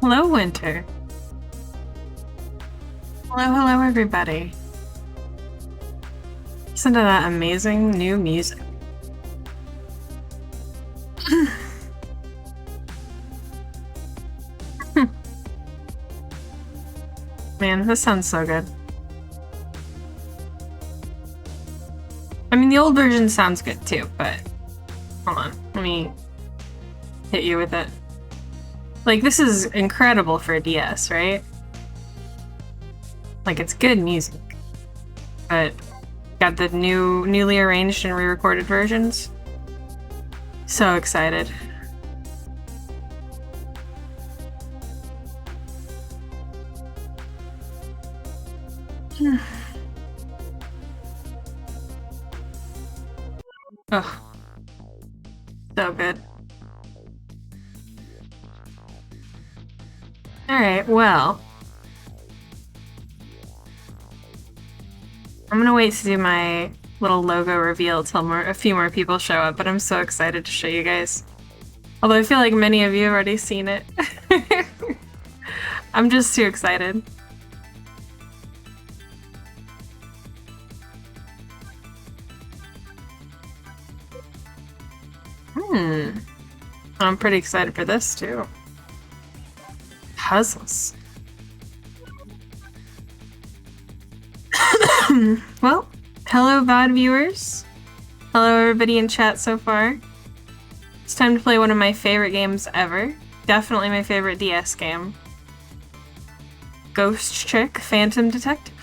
Hello, Winter. Hello, everybody. Listen to that amazing new music. Man, this sounds so good. I mean, the old version sounds good too, but hold on, let me hit you with it. Like, this is incredible for a DS, right? Like, it's good music, but got the newly arranged and re-recorded versions. So excited. Oh, so good. Alright, well. I'm gonna wait to do my little logo reveal till a few more people show up, but I'm so excited to show you guys. Although I feel like many of you have already seen it. I'm just too excited. I'm pretty excited for this too. Puzzles. Well, hello VOD viewers. Hello everybody in chat so far. It's time to play one of my favorite games ever. Definitely my favorite DS game. Ghost Trick Phantom Detective.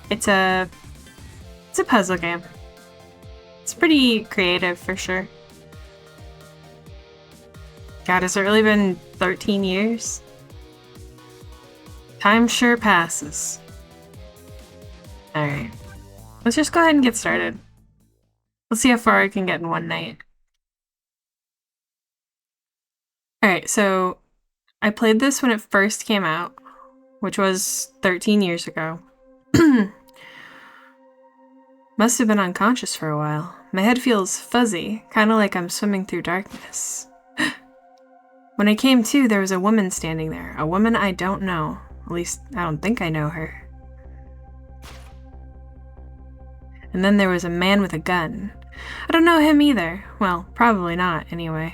It's a puzzle game. It's pretty creative for sure. God, has it really been 13 years? Time sure passes. Alright. Let's just go ahead and get started. Let's see how far I can get in one night. Alright, so I played this when it first came out, which was 13 years ago. Must have been unconscious for a while. My head feels fuzzy, kind of like I'm swimming through darkness. When I came to, there was a woman standing there. A woman I don't know. At least, I don't think I know her. And then there was a man with a gun. I don't know him either. Well, probably not, anyway.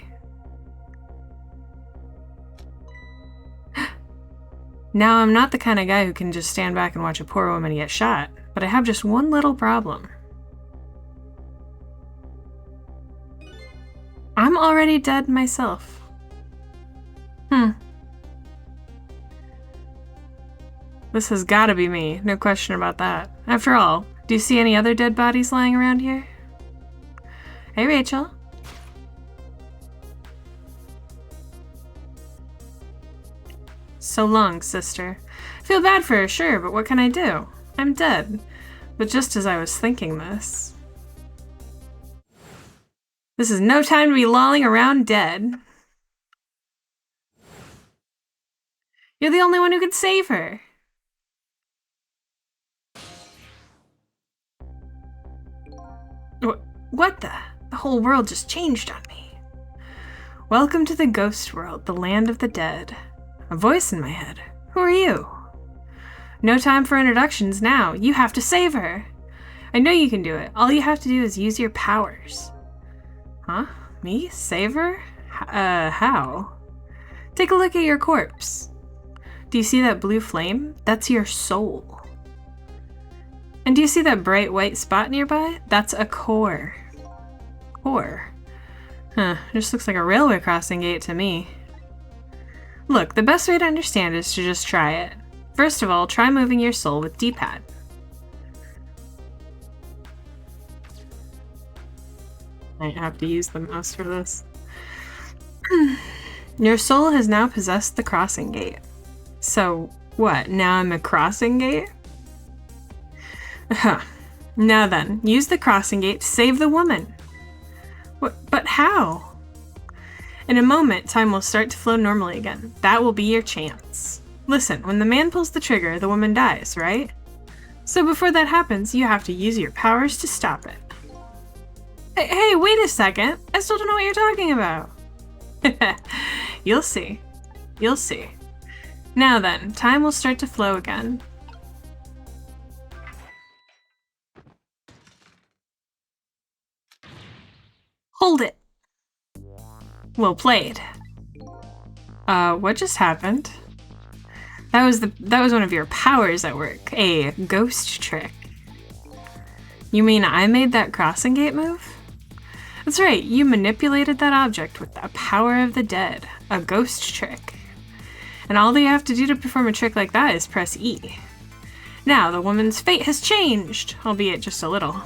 Now, I'm not the kind of guy who can just stand back and watch a poor woman get shot, but I have just one little problem. I'm already dead myself. This has gotta be me, no question about that. After all, do you see any other dead bodies lying around here? Hey, Rachel. So long, sister. I feel bad for her, sure, but what can I do? I'm dead. But just as I was thinking this... This is no time to be lolling around dead. You're the only one who could save her. What the? The whole world just changed on me. Welcome to the ghost world, the land of the dead. A voice in my head. Who are you? No time for introductions now. You have to save her. I know you can do it. All you have to do is use your powers. Huh? Me? Save her? How? Take a look at your corpse. Do you see that blue flame? That's your soul. And do you see that bright white spot nearby? That's a core. Core? Huh, just looks like a railway crossing gate to me. Look, the best way to understand is to just try it. First of all, try moving your soul with D-pad. I have to use the mouse for this. Your soul has now possessed the crossing gate. So, what, now I'm a crossing gate? Huh. Now then, use the crossing gate to save the woman. But how? In a moment, time will start to flow normally again. That will be your chance. Listen, when the man pulls the trigger, the woman dies, right? So before that happens, you have to use your powers to stop it. Hey, wait a second. I still don't know what you're talking about. You'll see. You'll see. Now then, time will start to flow again. Hold it! Well played. What just happened? That was one of your powers at work. A ghost trick. You mean I made that crossing gate move? That's right, you manipulated that object with the power of the dead. A ghost trick. And all you have to do to perform a trick like that is press E. Now, the woman's fate has changed, albeit just a little.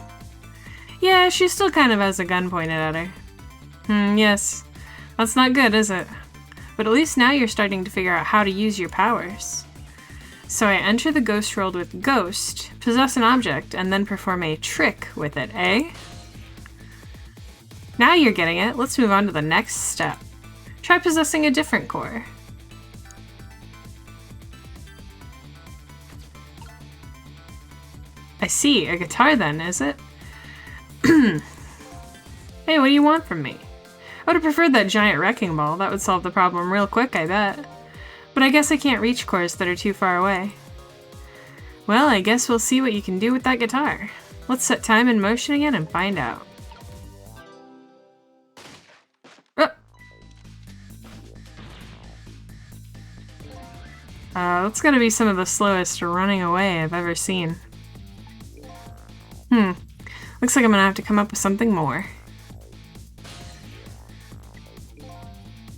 Yeah, she still kind of has a gun pointed at her. Yes. That's not good, is it? But at least now you're starting to figure out how to use your powers. So I enter the ghost world with Ghost, possess an object, and then perform a trick with it, eh? Now you're getting it. Let's move on to the next step. Try possessing a different core. I see. A guitar then, is it? Hey, what do you want from me? I would have preferred that giant wrecking ball. That would solve the problem real quick, I bet. But I guess I can't reach cores that are too far away. Well, I guess we'll see what you can do with that guitar. Let's set time in motion again and find out. That's gotta be some of the slowest running away I've ever seen. Looks like I'm gonna have to come up with something more.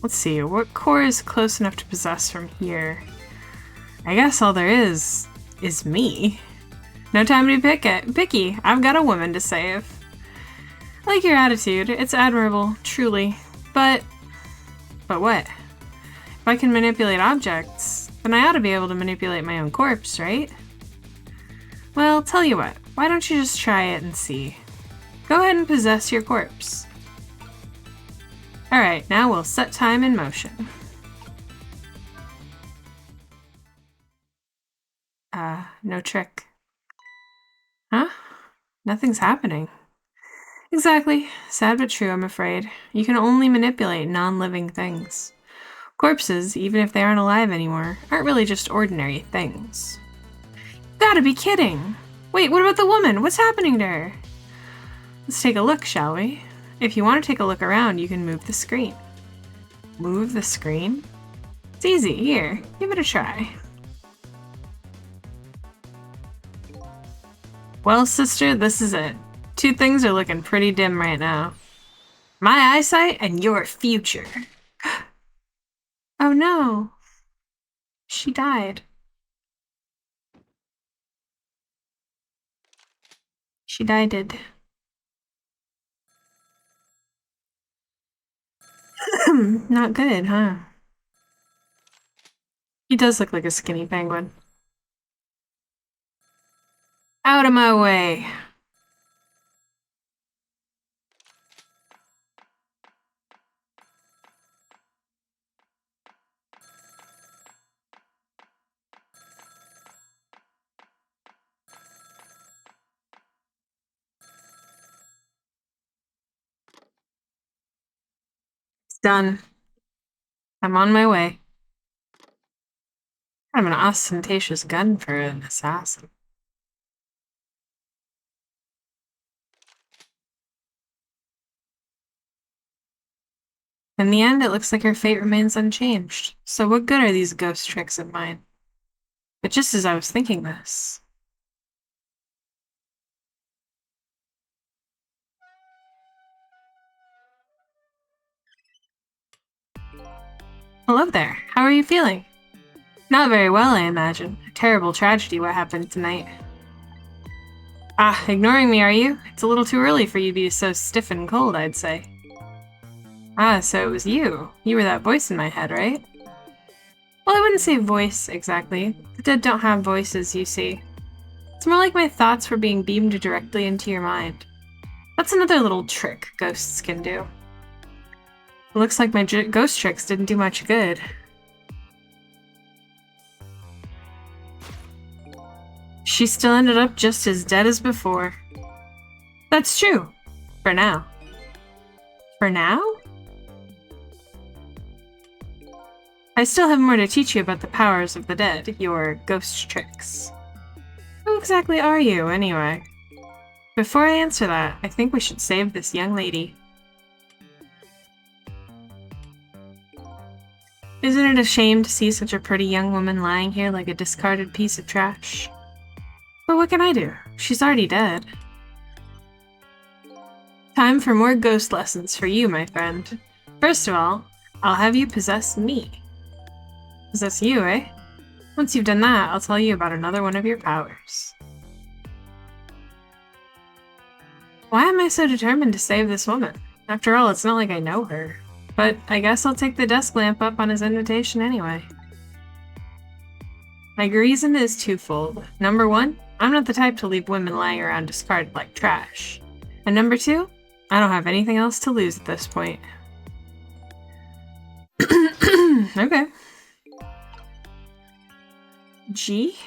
Let's see, what core is close enough to possess from here? I guess all there is me. No time to be picky. I've got a woman to save. I like your attitude. It's admirable, truly. But what? If I can manipulate objects, then I ought to be able to manipulate my own corpse, right? Well, tell you what. Why don't you just try it and see? Go ahead and possess your corpse. Alright, now we'll set time in motion. No trick. Huh? Nothing's happening. Exactly. Sad but true, I'm afraid. You can only manipulate non-living things. Corpses, even if they aren't alive anymore, aren't really just ordinary things. Gotta be kidding! Wait, what about the woman? What's happening to her? Let's take a look, shall we? If you want to take a look around, you can move the screen. Move the screen? It's easy. Here, give it a try. Well, sister, this is it. Two things are looking pretty dim right now. My eyesight and your future. Oh no. She died. She died. Not good, huh? He does look like a skinny penguin. Out of my way. It's done. I'm on my way. Kind of an ostentatious gun for an assassin. In the end, it looks like her fate remains unchanged. So what good are these ghost tricks of mine? But just as I was thinking this... Hello there. How are you feeling? Not very well, I imagine. A terrible tragedy what happened tonight. Ah, ignoring me, are you? It's a little too early for you to be so stiff and cold, I'd say. Ah, so it was you. You were that voice in my head, right? Well, I wouldn't say voice, exactly. The dead don't have voices, you see. It's more like my thoughts were being beamed directly into your mind. That's another little trick ghosts can do. It looks like my ghost tricks didn't do much good. She still ended up just as dead as before. That's true. For now. For now? I still have more to teach you about the powers of the dead, your ghost tricks. Who exactly are you, anyway? Before I answer that, I think we should save this young lady. Isn't it a shame to see such a pretty young woman lying here like a discarded piece of trash? But what can I do? She's already dead. Time for more ghost lessons for you, my friend. First of all, I'll have you possess me. Possess you, eh? Once you've done that, I'll tell you about another one of your powers. Why am I so determined to save this woman? After all, it's not like I know her. But I guess I'll take the desk lamp up on his invitation anyway. My reason is twofold. Number one, I'm not the type to leave women lying around discarded like trash. And number two, I don't have anything else to lose at this point. Okay. G?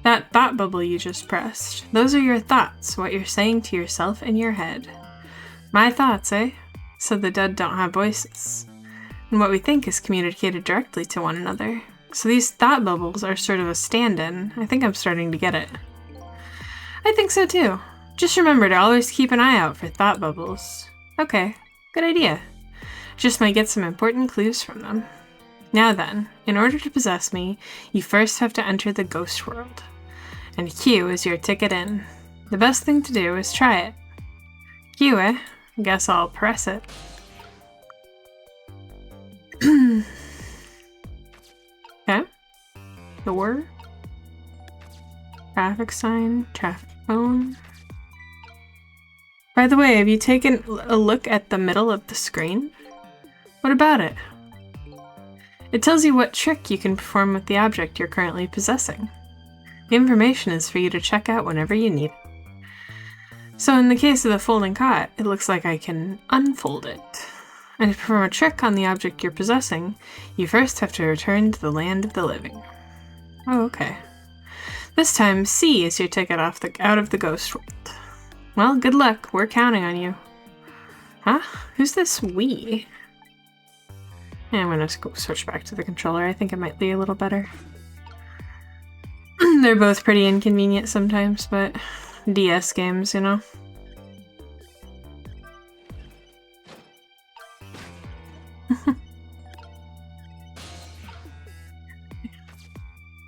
That thought bubble you just pressed. Those are your thoughts, what you're saying to yourself in your head. My thoughts, eh? So the dead don't have voices. And what we think is communicated directly to one another. So these thought bubbles are sort of a stand-in. I think I'm starting to get it. I think so too. Just remember to always keep an eye out for thought bubbles. Okay, good idea. Just might get some important clues from them. Now then, in order to possess me, you first have to enter the ghost world. And Q is your ticket in. The best thing to do is try it. Q, eh? Guess I'll press it. Okay. Door. Traffic sign. Traffic cone. By the way, have you taken a look at the middle of the screen? What about it? It tells you what trick you can perform with the object you're currently possessing. The information is for you to check out whenever you need it. So in the case of the folding cot, it looks like I can unfold it. And to perform a trick on the object you're possessing, you first have to return to the land of the living. Oh, okay. This time, C is your ticket out of the ghost world. Well, good luck. We're counting on you. Huh? Who's this we? Yeah, I'm gonna switch back to the controller. I think it might be a little better. They're both pretty inconvenient sometimes, but DS games, you know?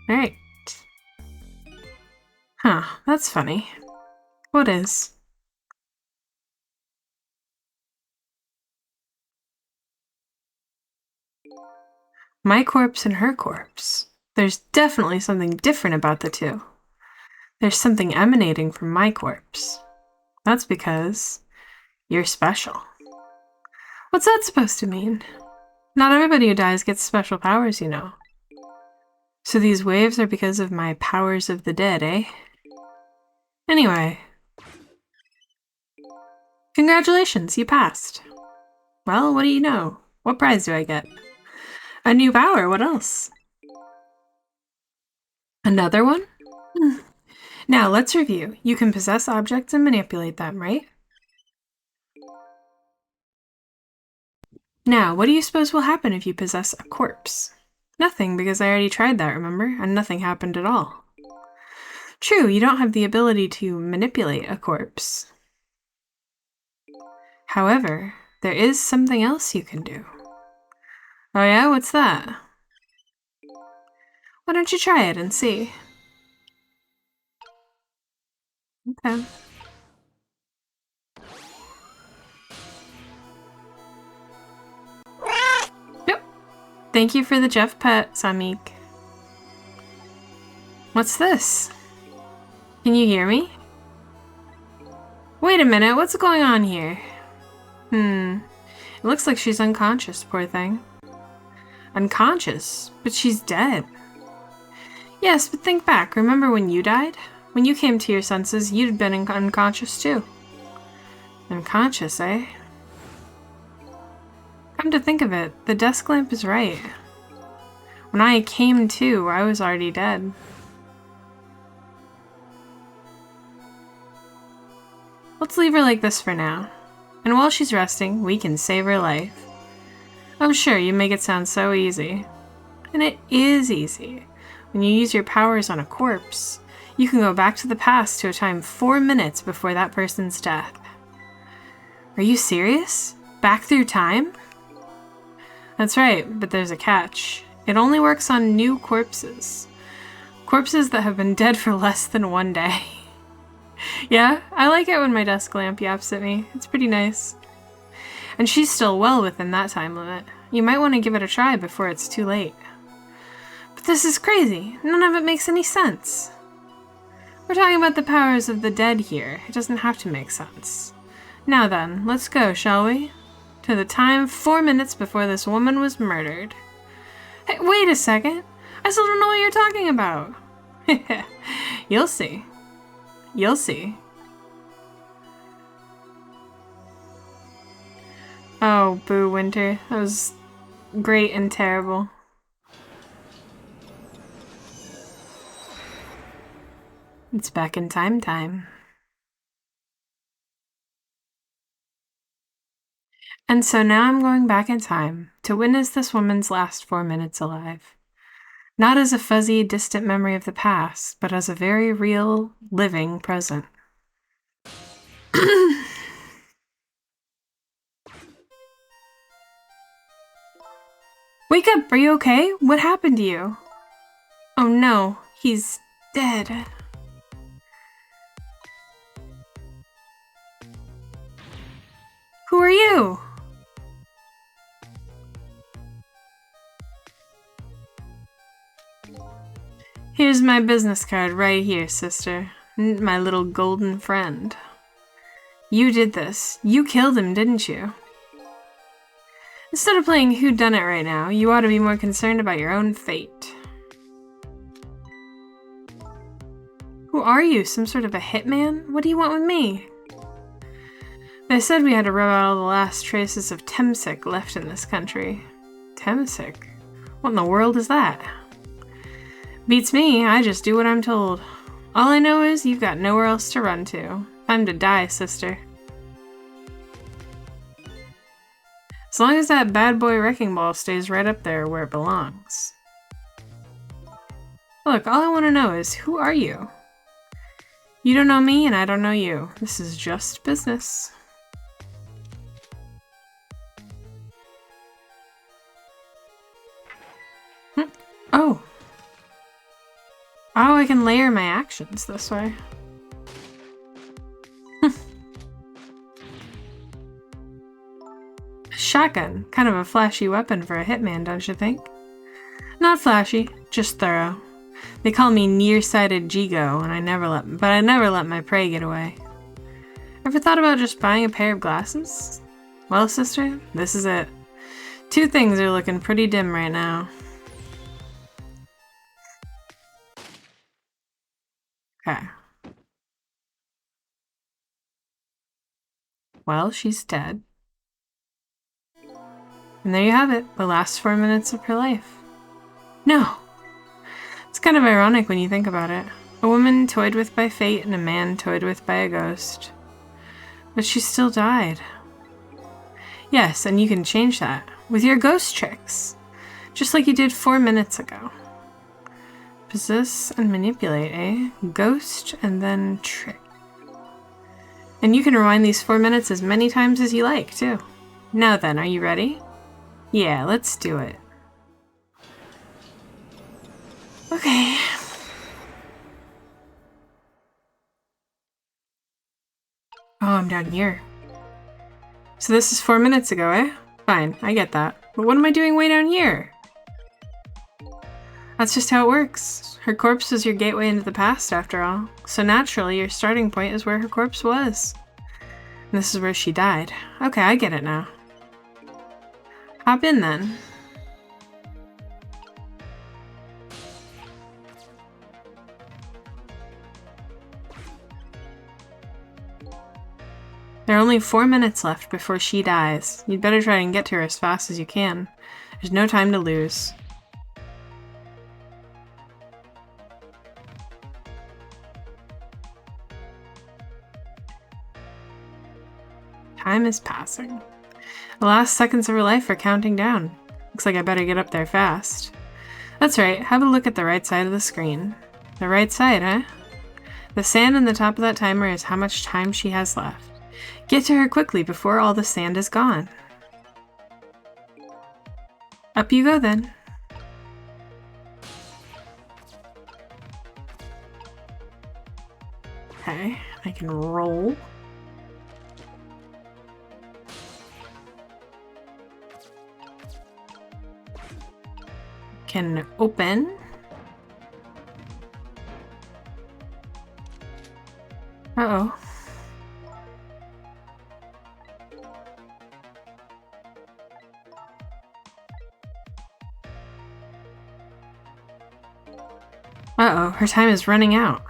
Alright. Huh, that's funny. What is? My corpse and her corpse. There's definitely something different about the two. There's something emanating from my corpse. That's because you're special. What's that supposed to mean? Not everybody who dies gets special powers, you know. So these waves are because of my powers of the dead, eh? Anyway. Congratulations, you passed. Well, what do you know? What prize do I get? A new power, what else? Another one? Now, let's review. You can possess objects and manipulate them, right? Now, what do you suppose will happen if you possess a corpse? Nothing, because I already tried that, remember? And nothing happened at all. True, you don't have the ability to manipulate a corpse. However, there is something else you can do. Oh yeah? What's that? Why don't you try it and see? Okay. Yep. Thank you for the Jeff pet, Samik. What's this? Can you hear me? Wait a minute, what's going on here? It looks like she's unconscious, poor thing. Unconscious? But she's dead. Yes, but think back. Remember when you died? When you came to your senses, you'd been unconscious too. Unconscious, eh? Come to think of it, the desk lamp is right. When I came to, I was already dead. Let's leave her like this for now. And while she's resting, we can save her life. Oh sure, you make it sound so easy. And it is easy. When you use your powers on a corpse, you can go back to the past to a time 4 minutes before that person's death. Are you serious? Back through time? That's right, but there's a catch. It only works on new corpses. Corpses that have been dead for less than 1 day. Yeah, I like it when my desk lamp yaps at me. It's pretty nice. And she's still well within that time limit. You might want to give it a try before it's too late. But this is crazy. None of it makes any sense. We're talking about the powers of the dead here. It doesn't have to make sense. Now then, let's go, shall we? To the time 4 minutes before this woman was murdered. Hey, wait a second. I still don't know what you're talking about. You'll see. You'll see. Oh, boo, Winter. That was great and terrible. It's back in time. And so now I'm going back in time to witness this woman's last 4 minutes alive. Not as a fuzzy, distant memory of the past, but as a very real, living present. Wake up! Are you okay? What happened to you? Oh no, he's dead. Who are you? Here's my business card right here, sister. My little golden friend. You did this. You killed him, didn't you? Instead of playing whodunit right now, you ought to be more concerned about your own fate. Who are you? Some sort of a hitman? What do you want with me? They said we had to rub out all the last traces of Temsik left in this country. Temsik? What in the world is that? Beats me, I just do what I'm told. All I know is you've got nowhere else to run to. Time to die, sister. As long as that bad boy wrecking ball stays right up there where it belongs. Look, all I want to know is, who are you? You don't know me and I don't know you. This is just business. Oh. Oh, I can layer my actions this way. Shotgun. Kind of a flashy weapon for a hitman, don't you think? Not flashy, just thorough. They call me nearsighted Jigo, and I never let my prey get away. Ever thought about just buying a pair of glasses? Well, sister, this is it. 2 things are looking pretty dim right now. Okay. Well, she's dead. And there you have it, the last 4 minutes of her life. No! It's kind of ironic when you think about it. A woman toyed with by fate and a man toyed with by a ghost. But she still died. Yes, and you can change that with your ghost tricks. Just like you did 4 minutes ago. Possess and manipulate, eh? Ghost and then trick. And you can rewind these 4 minutes as many times as you like, too. Now then, are you ready? Yeah, let's do it. Okay. Oh, I'm down here. So this is 4 minutes ago, eh? Fine, I get that. But what am I doing way down here? That's just how it works. Her corpse was your gateway into the past, after all. So naturally, your starting point is where her corpse was. And this is where she died. Okay, I get it now. Hop in, then. There are only 4 minutes left before she dies. You'd better try and get to her as fast as you can. There's no time to lose. Time is passing. The last seconds of her life are counting down. Looks like I better get up there fast. That's right, have a look at the right side of the screen. The right side, huh? The sand on the top of that timer is how much time she has left. Get to her quickly before all the sand is gone. Up you go then. Okay, I can roll. Can open. Uh-oh. Uh-oh, her time is running out.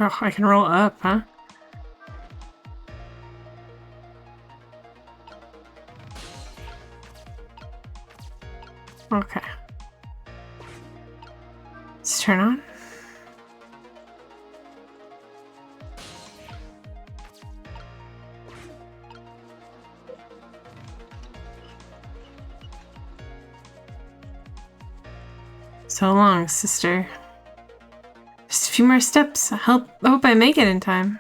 Oh, I can roll up, huh? Okay. Let's turn on. So long, sister. Just a few more steps. I hope I make it in time.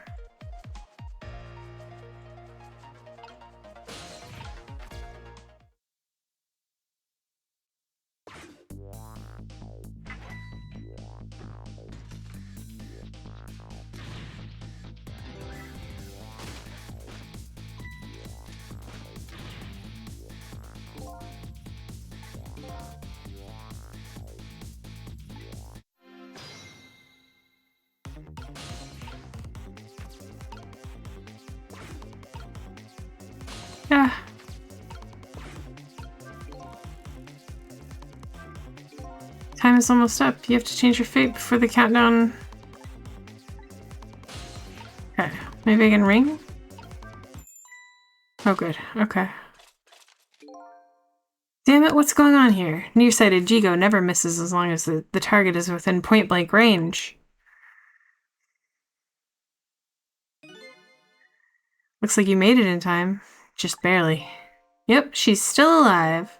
Yeah. Time is almost up. You have to change your fate before the countdown. Okay. Maybe I can ring? Oh, good. Okay. Damn it, what's going on here? Nearsighted Jigo never misses as long as the target is within point-blank range. Looks like you made it in time. Just barely. Yep, she's still alive.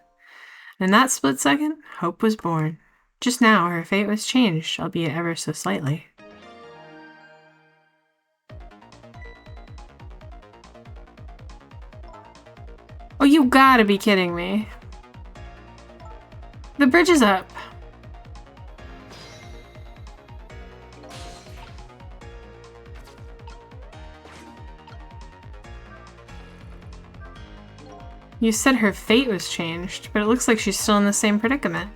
In that split second, hope was born. Just now, her fate was changed, albeit ever so slightly. Oh, you gotta be kidding me. The bridge is up. You said her fate was changed, but it looks like she's still in the same predicament.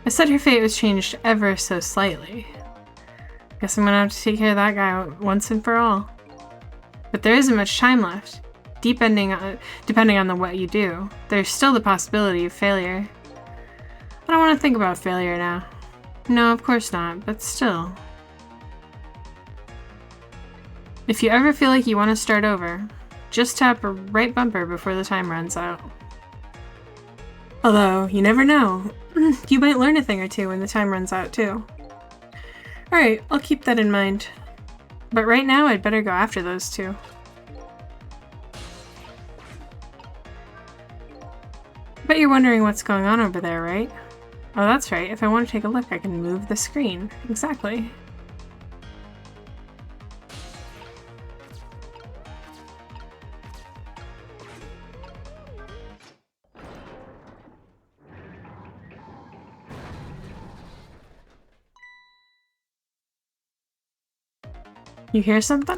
I said her fate was changed ever so slightly. Guess I'm gonna have to take care of that guy once and for all. But there isn't much time left. Depending on what you do, there's still the possibility of failure. I don't want to think about failure now. No, of course not, but still. If you ever feel like you want to start over, just tap a right bumper before the time runs out. Although, you never know. You might learn a thing or two when the time runs out, too. Alright, I'll keep that in mind. But right now, I'd better go after those two. Bet you're wondering what's going on over there, right? Oh, that's right. If I want to take a look, I can move the screen. Exactly. You hear something?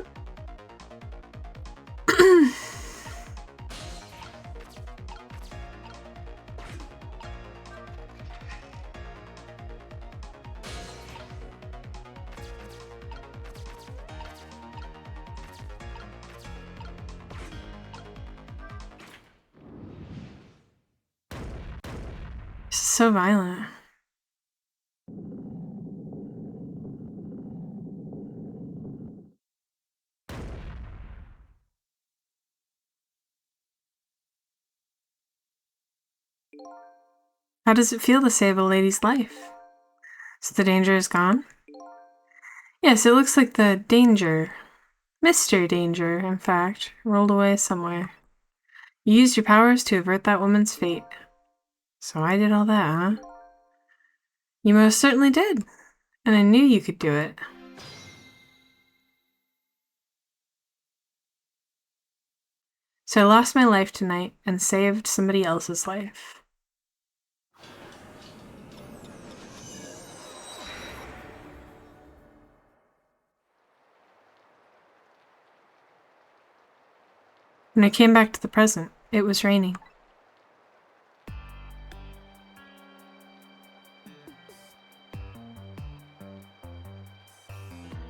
This is so violent. How does it feel to save a lady's life? So the danger is gone? Yes, it looks like the danger, Mr. Danger, in fact, rolled away somewhere. You used your powers to avert that woman's fate. So I did all that, huh? You most certainly did, and I knew you could do it. So I lost my life tonight and saved somebody else's life. When I came back to the present, it was raining.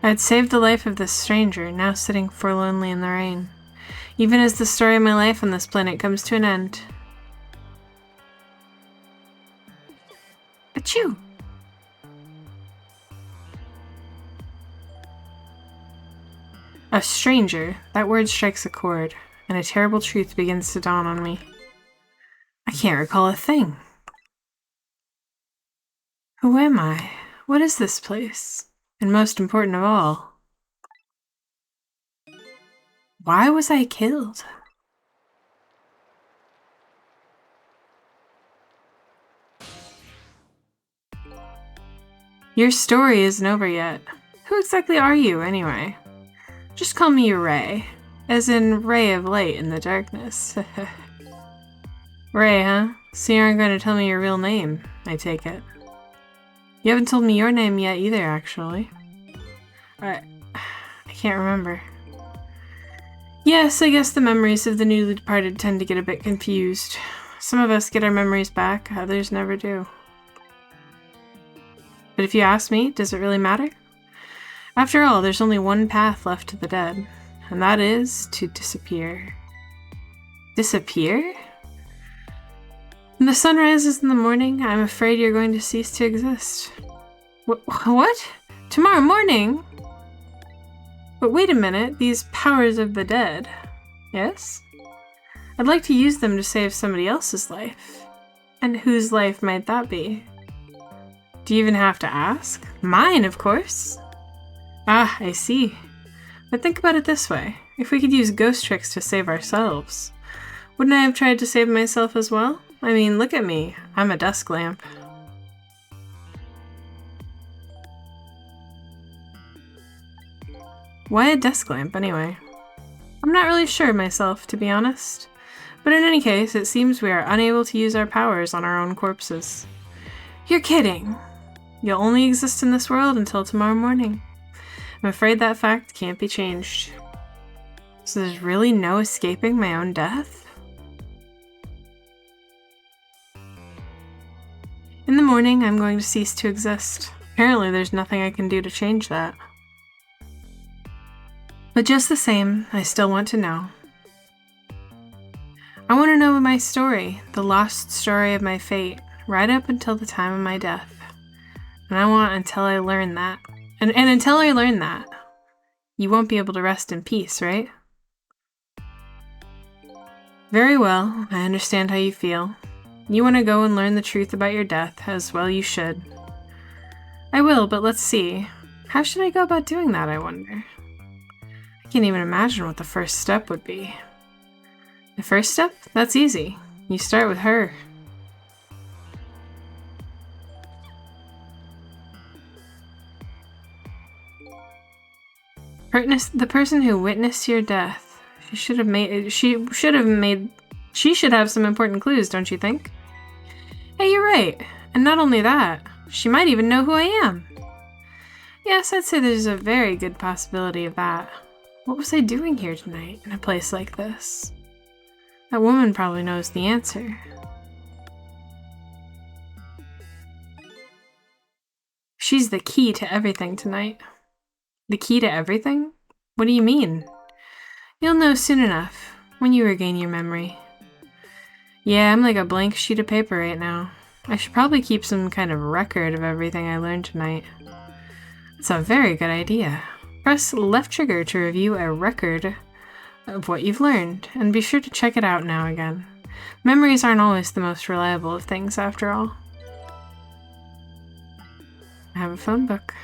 I had saved the life of this stranger, now sitting forlornly in the rain, even as the story of my life on this planet comes to an end. Achoo! A stranger, that word strikes a chord, and a terrible truth begins to dawn on me. I can't recall a thing. Who am I? What is this place? And most important of all, why was I killed? Your story isn't over yet. Who exactly are you, anyway? Just call me Ray, as in ray of light in the darkness. Ray, huh? So you aren't going to tell me your real name, I take it. You haven't told me your name yet either, actually. I can't remember. Yes, I guess the memories of the newly departed tend to get a bit confused. Some of us get our memories back, others never do. But if you ask me, does it really matter? After all, there's only one path left to the dead, and that is to disappear. Disappear? When the sun rises in the morning, I'm afraid you're going to cease to exist. What? Tomorrow morning? But wait a minute, these powers of the dead. Yes? I'd like to use them to save somebody else's life. And whose life might that be? Do you even have to ask? Mine, of course. Ah, I see. But think about it this way. If we could use ghost tricks to save ourselves, wouldn't I have tried to save myself as well? I mean, look at me. I'm a dusk lamp. Why a desk lamp, anyway? I'm not really sure myself, to be honest. But in any case, it seems we are unable to use our powers on our own corpses. You're kidding! You'll only exist in this world until tomorrow morning. I'm afraid that fact can't be changed. So there's really no escaping my own death? In the morning, I'm going to cease to exist. Apparently, there's nothing I can do to change that. But just the same, I still want to know. I want to know my story, the lost story of my fate, right up until the time of my death. And I want until I learn that. And until I learn that, you won't be able to rest in peace, right? Very well, I understand how you feel. You want to go and learn the truth about your death, as well you should. I will, but let's see. How should I go about doing that, I wonder? I can't even imagine what the first step would be. The first step? That's easy. You start with her. The person who witnessed your death. She should have some important clues, don't you think? Hey, you're right. And not only that, she might even know who I am. Yes, I'd say there's a very good possibility of that. What was I doing here tonight in a place like this? That woman probably knows the answer. She's the key to everything tonight. The key to everything? What do you mean? You'll know soon enough, when you regain your memory. Yeah, I'm like a blank sheet of paper right now. I should probably keep some kind of record of everything I learned tonight. That's a very good idea. Press left trigger to review a record of what you've learned, and be sure to check it out now again. Memories aren't always the most reliable of things, after all. I have a phone book.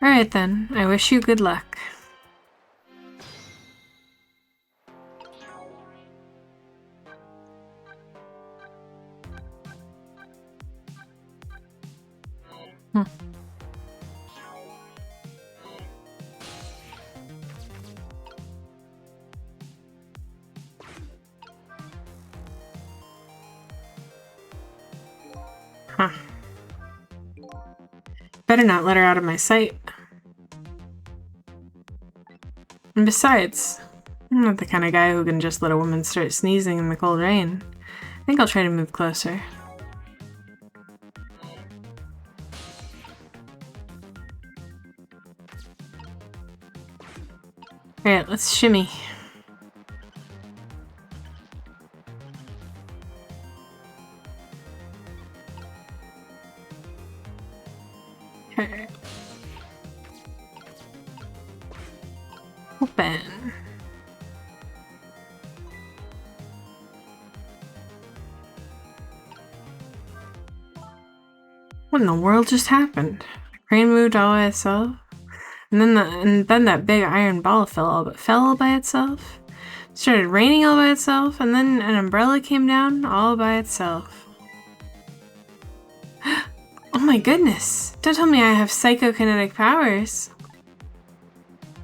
Alright then, I wish you good luck. Huh. Better not let her out of my sight. And besides, I'm not the kind of guy who can just let a woman start sneezing in the cold rain. I think I'll try to move closer. Alright, let's shimmy. Okay. Open. What in the world just happened? The crane moved all by itself? And then that big iron ball fell all by itself? Started raining all by itself, and then an umbrella came down all by itself. Oh my goodness! Don't tell me I have psychokinetic powers!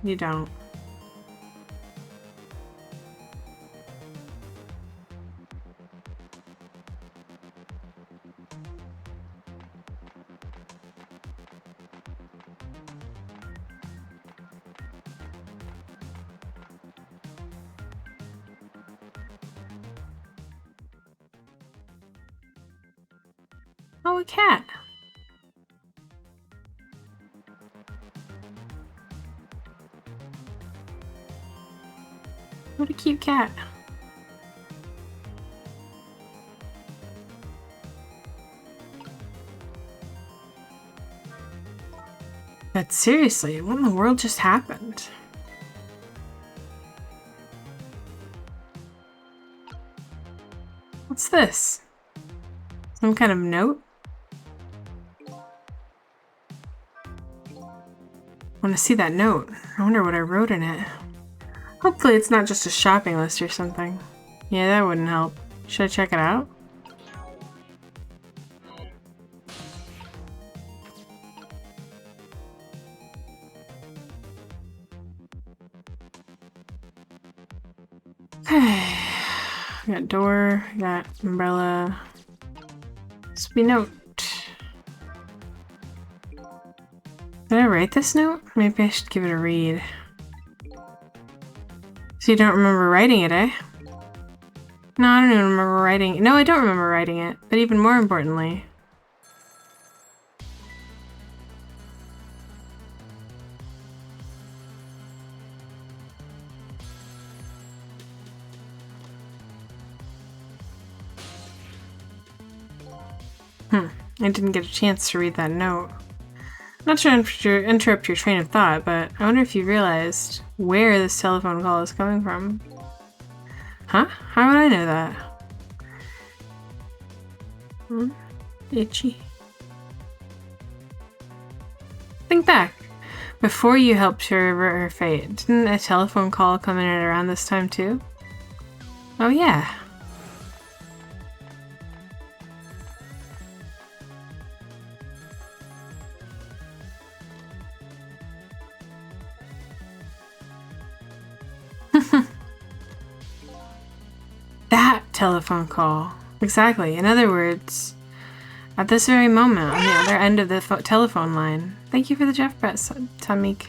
You don't. Oh, a cat. What a cute cat. But seriously, what in the world just happened? What's this? Some kind of note? I want to see that note. I wonder what I wrote in it. Hopefully it's not just a shopping list or something. Yeah, that wouldn't help. Should I check it out? Okay. Got door, got umbrella. This would be note. Did I write this note? Maybe I should give it a read. So you don't remember writing it, eh? No, I don't even remember writing it. No, I don't remember writing it. But even more importantly... I didn't get a chance to read that note. Not to interrupt your train of thought, but I wonder if you realized where this telephone call is coming from. Huh? How would I know that? Itchy. Think back. Before you helped her avert her fate, didn't a telephone call come in at around this time too? Oh yeah. That telephone call. Exactly. In other words, at this very moment, on the other end of the telephone line, thank you for the Jeff Brett, Tamik,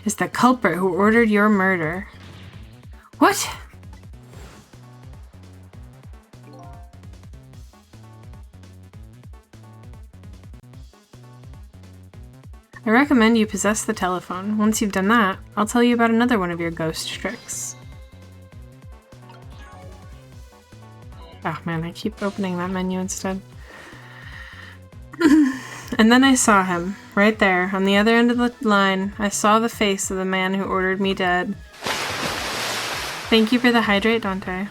is the culprit who ordered your murder. What? I recommend you possess the telephone. Once you've done that, I'll tell you about another one of your ghost tricks. Oh man, I keep opening that menu instead. And then I saw him, right there, on the other end of the line. I saw the face of the man who ordered me dead. Thank you for the hydrate, Dante.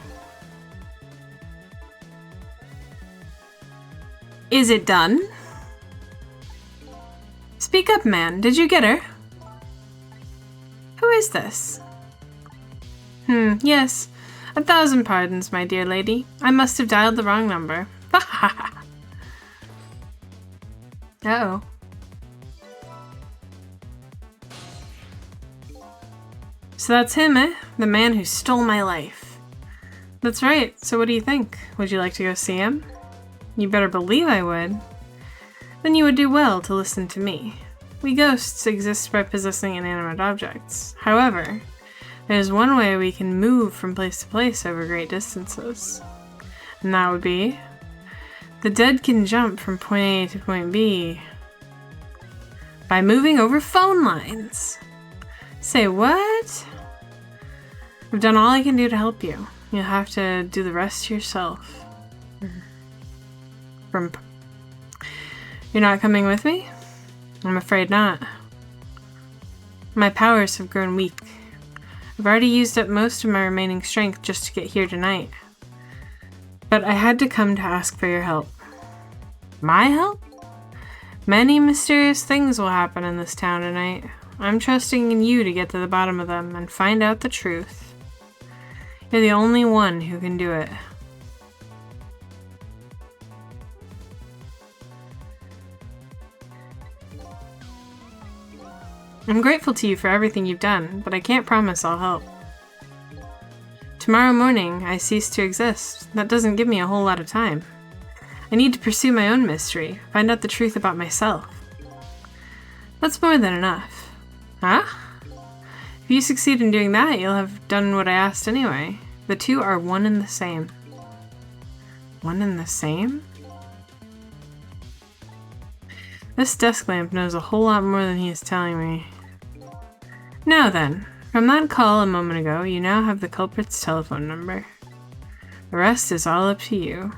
Is it done? Speak up, man. Did you get her? Who is this? Yes. 1,000 pardons, my dear lady. I must have dialed the wrong number. Ha ha ha. Uh-oh. So that's him, eh? The man who stole my life. That's right. So what do you think? Would you like to go see him? You better believe I would. Then you would do well to listen to me. We ghosts exist by possessing inanimate objects. However, there's one way we can move from place to place over great distances. And that would be... the dead can jump from point A to point B by moving over phone lines. Say what? I've done all I can do to help you. You'll have to do the rest yourself. You're not coming with me? I'm afraid not. My powers have grown weak. I've already used up most of my remaining strength just to get here tonight. But I had to come to ask for your help. My help? Many mysterious things will happen in this town tonight. I'm trusting in you to get to the bottom of them and find out the truth. You're the only one who can do it. I'm grateful to you for everything you've done, but I can't promise I'll help. Tomorrow morning, I cease to exist. That doesn't give me a whole lot of time. I need to pursue my own mystery, find out the truth about myself. That's more than enough. Huh? If you succeed in doing that, you'll have done what I asked anyway. The two are one and the same. One and the same? This desk lamp knows a whole lot more than he is telling me. Now then, from that call a moment ago, you now have the culprit's telephone number. The rest is all up to you.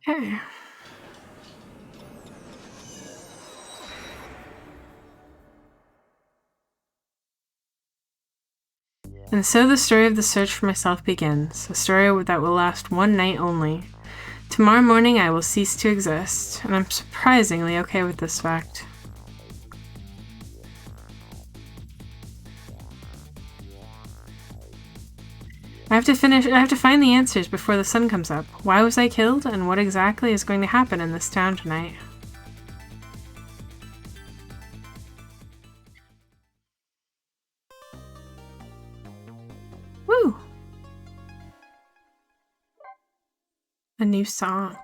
Okay. And so the story of the search for myself begins, a story that will last one night only. Tomorrow morning I will cease to exist, and I'm surprisingly okay with this fact. I have to find the answers before the sun comes up. Why was I killed, and what exactly is going to happen in this town tonight? Woo! A new song.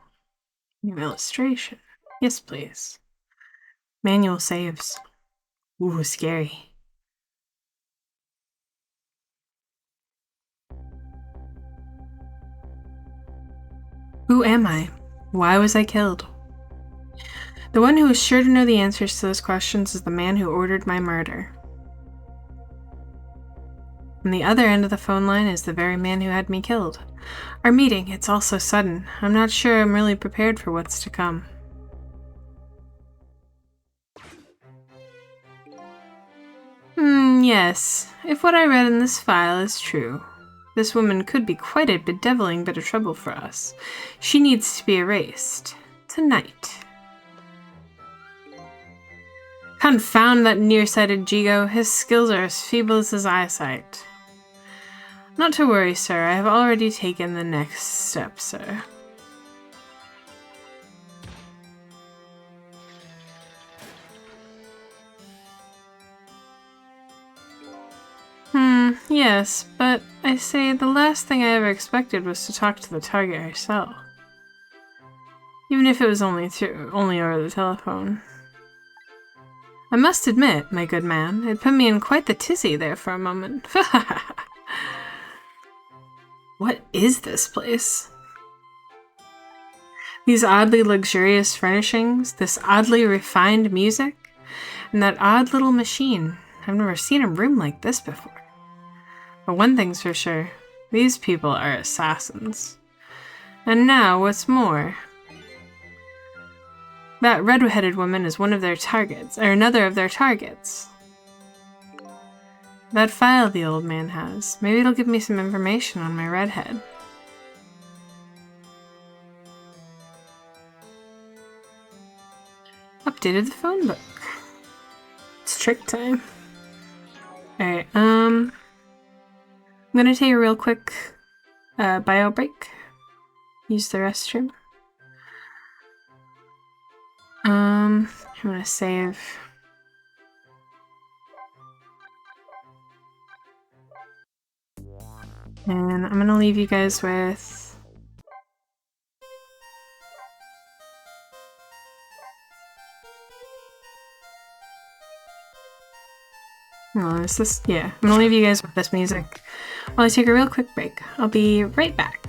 New illustration. Yes, please. Manual saves. Ooh, scary. Who am I? Why was I killed? The one who is sure to know the answers to those questions is the man who ordered my murder. On the other end of the phone line is the very man who had me killed. Our meeting, it's all so sudden. I'm not sure I'm really prepared for what's to come. Yes. If what I read in this file is true, this woman could be quite a bedeviling bit of trouble for us. She needs to be erased. Tonight. Confound that nearsighted Jigo. His skills are as feeble as his eyesight. Not to worry, sir. I have already taken the next step, sir. Yes, but I say the last thing I ever expected was to talk to the target herself. Even if it was only over the telephone. I must admit, my good man, it put me in quite the tizzy there for a moment. What is this place? These oddly luxurious furnishings, this oddly refined music, and that odd little machine. I've never seen a room like this before. But one thing's for sure, these people are assassins. And now, what's more, that red-headed woman is one of their targets, or another of their targets. That file the old man has. Maybe it'll give me some information on my redhead. Updated the phone book. It's trick time. Alright, I'm gonna take a real quick bio break. Use the restroom. I'm gonna save. And I'm gonna leave you guys with... Oh, is this? Yeah, I'm gonna leave you guys with this music while I take a real quick break. I'll be right back.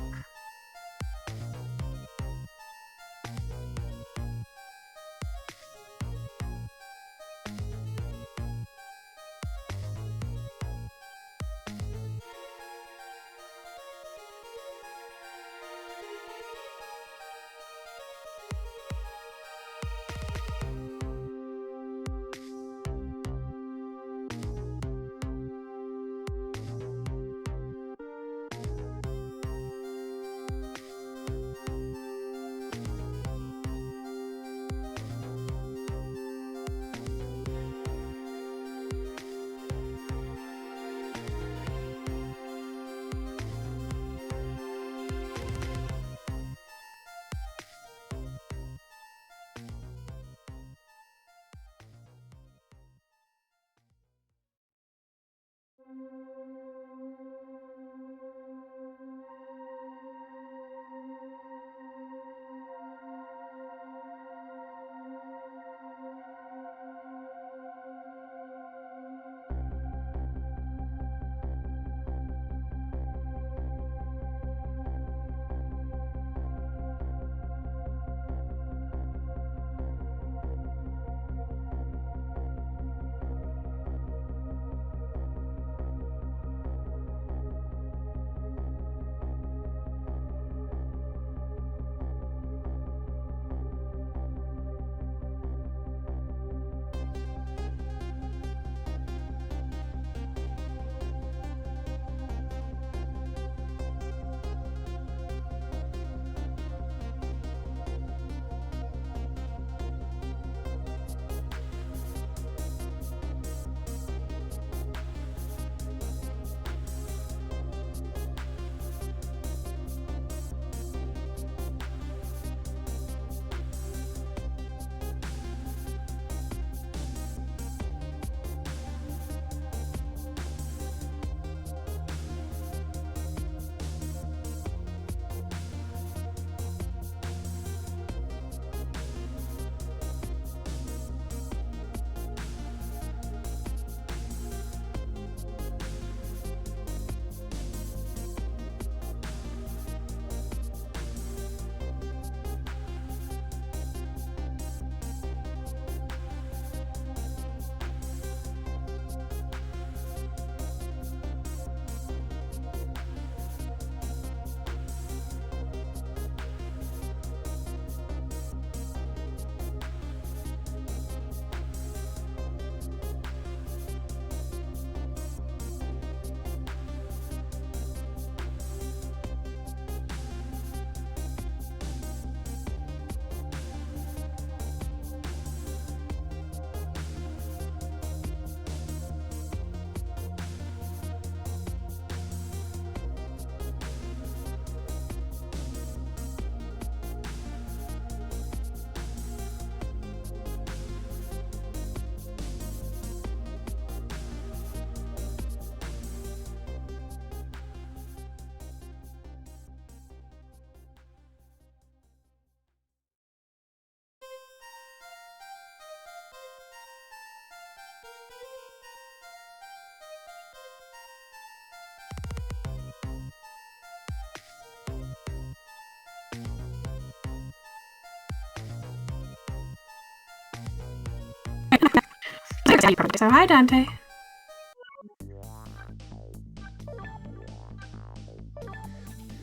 So hi, Dante. I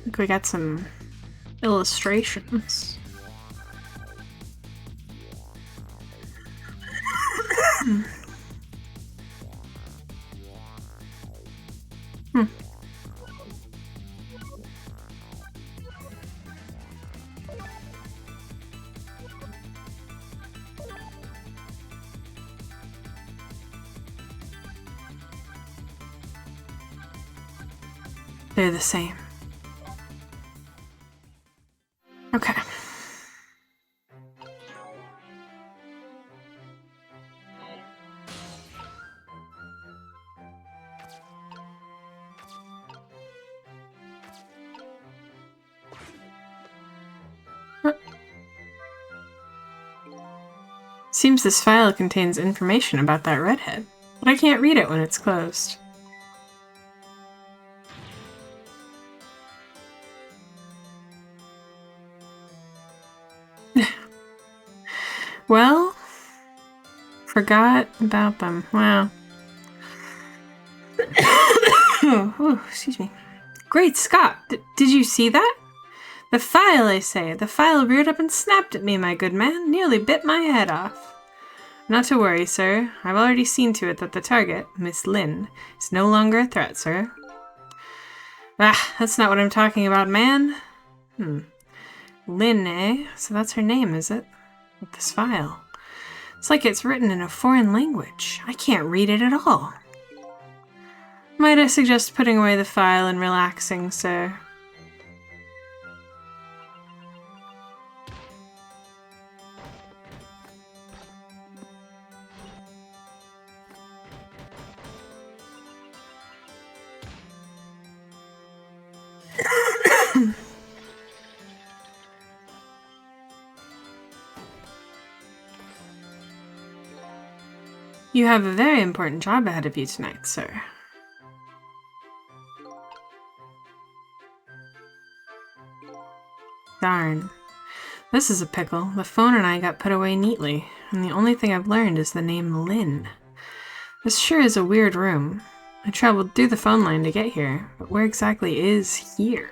think we got some illustrations. They're the same. Okay. Seems this file contains information about that redhead, but I can't read it when it's closed. Well, forgot about them. Wow. Oh, excuse me. Great Scott! Did you see that? The file, I say. The file reared up and snapped at me, my good man. Nearly bit my head off. Not to worry, sir. I've already seen to it that the target, Miss Lynn, is no longer a threat, sir. Ah, that's not what I'm talking about, man. Lynn, eh? So that's her name, is it? With this file. It's like it's written in a foreign language. I can't read it at all. Might I suggest putting away the file and relaxing, sir? You have a very important job ahead of you tonight, sir. Darn. This is a pickle. The phone and I got put away neatly, and the only thing I've learned is the name Lynn. This sure is a weird room. I traveled through the phone line to get here, but where exactly is here?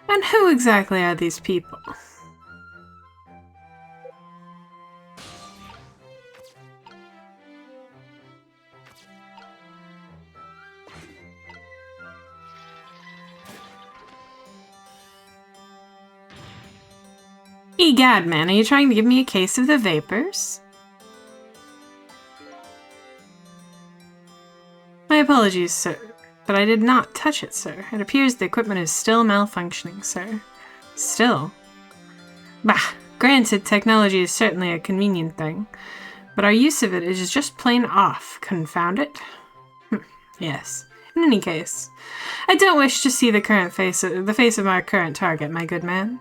And who exactly are these people? Egad, man, are you trying to give me a case of the vapors? My apologies, sir, but I did not touch it, sir. It appears the equipment is still malfunctioning, sir. Still? Bah, granted, technology is certainly a convenient thing, but our use of it is just plain off, confound it. Yes. In any case, I don't wish to see the face of our current target, my good man.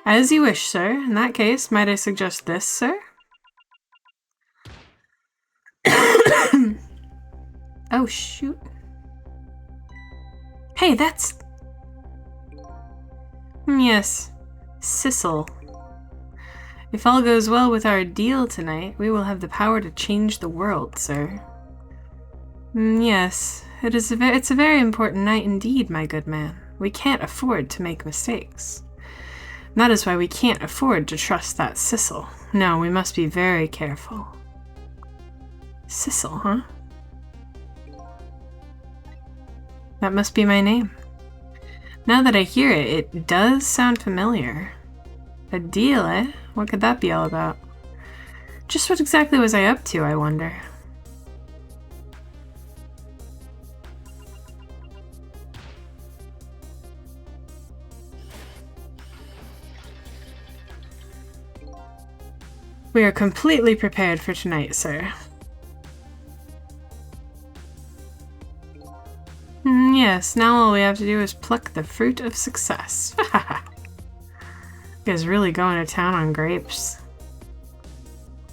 As you wish, sir. In that case, might I suggest this, sir? Oh, shoot. Hey, that's... Yes, Sissel. If all goes well with our deal tonight, we will have the power to change the world, sir. Yes, it's a very important night indeed, my good man. We can't afford to make mistakes. That is why we can't afford to trust that Sissel. No, we must be very careful. Sissel, huh? That must be my name. Now that I hear it, it does sound familiar. A deal, eh? What could that be all about? Just what exactly was I up to, I wonder? We are completely prepared for tonight, sir. Yes, now all we have to do is pluck the fruit of success. You guys really going to town on grapes.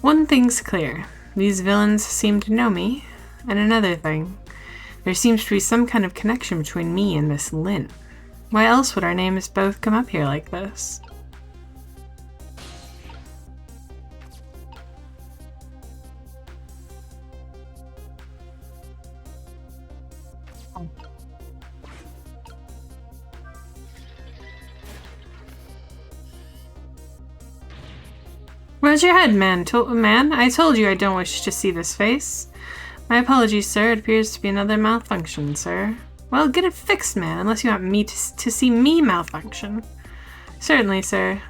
One thing's clear. These villains seem to know me. And another thing. There seems to be some kind of connection between me and this Lynn. Why else would our names both come up here like this? Where's your head, man? I told you I don't wish to see this face. My apologies, sir. It appears to be another malfunction, sir. Well, get it fixed, man, unless you want me to see me malfunction. Certainly, sir.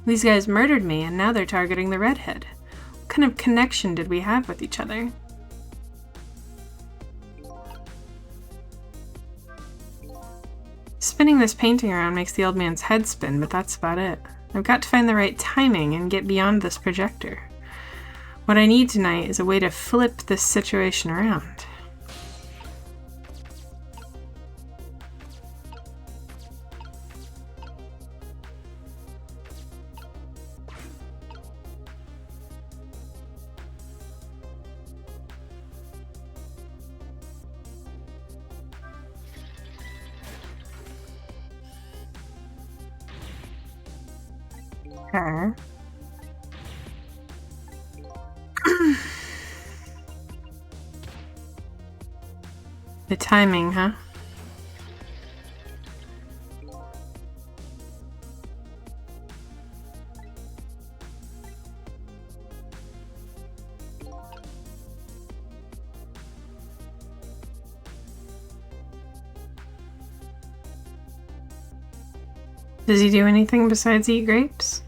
These guys murdered me, and now they're targeting the redhead. What kind of connection did we have with each other? Spinning this painting around makes the old man's head spin, but that's about it. I've got to find the right timing and get beyond this projector. What I need tonight is a way to flip this situation around. Okay. The timing, huh? Does he do anything besides eat grapes?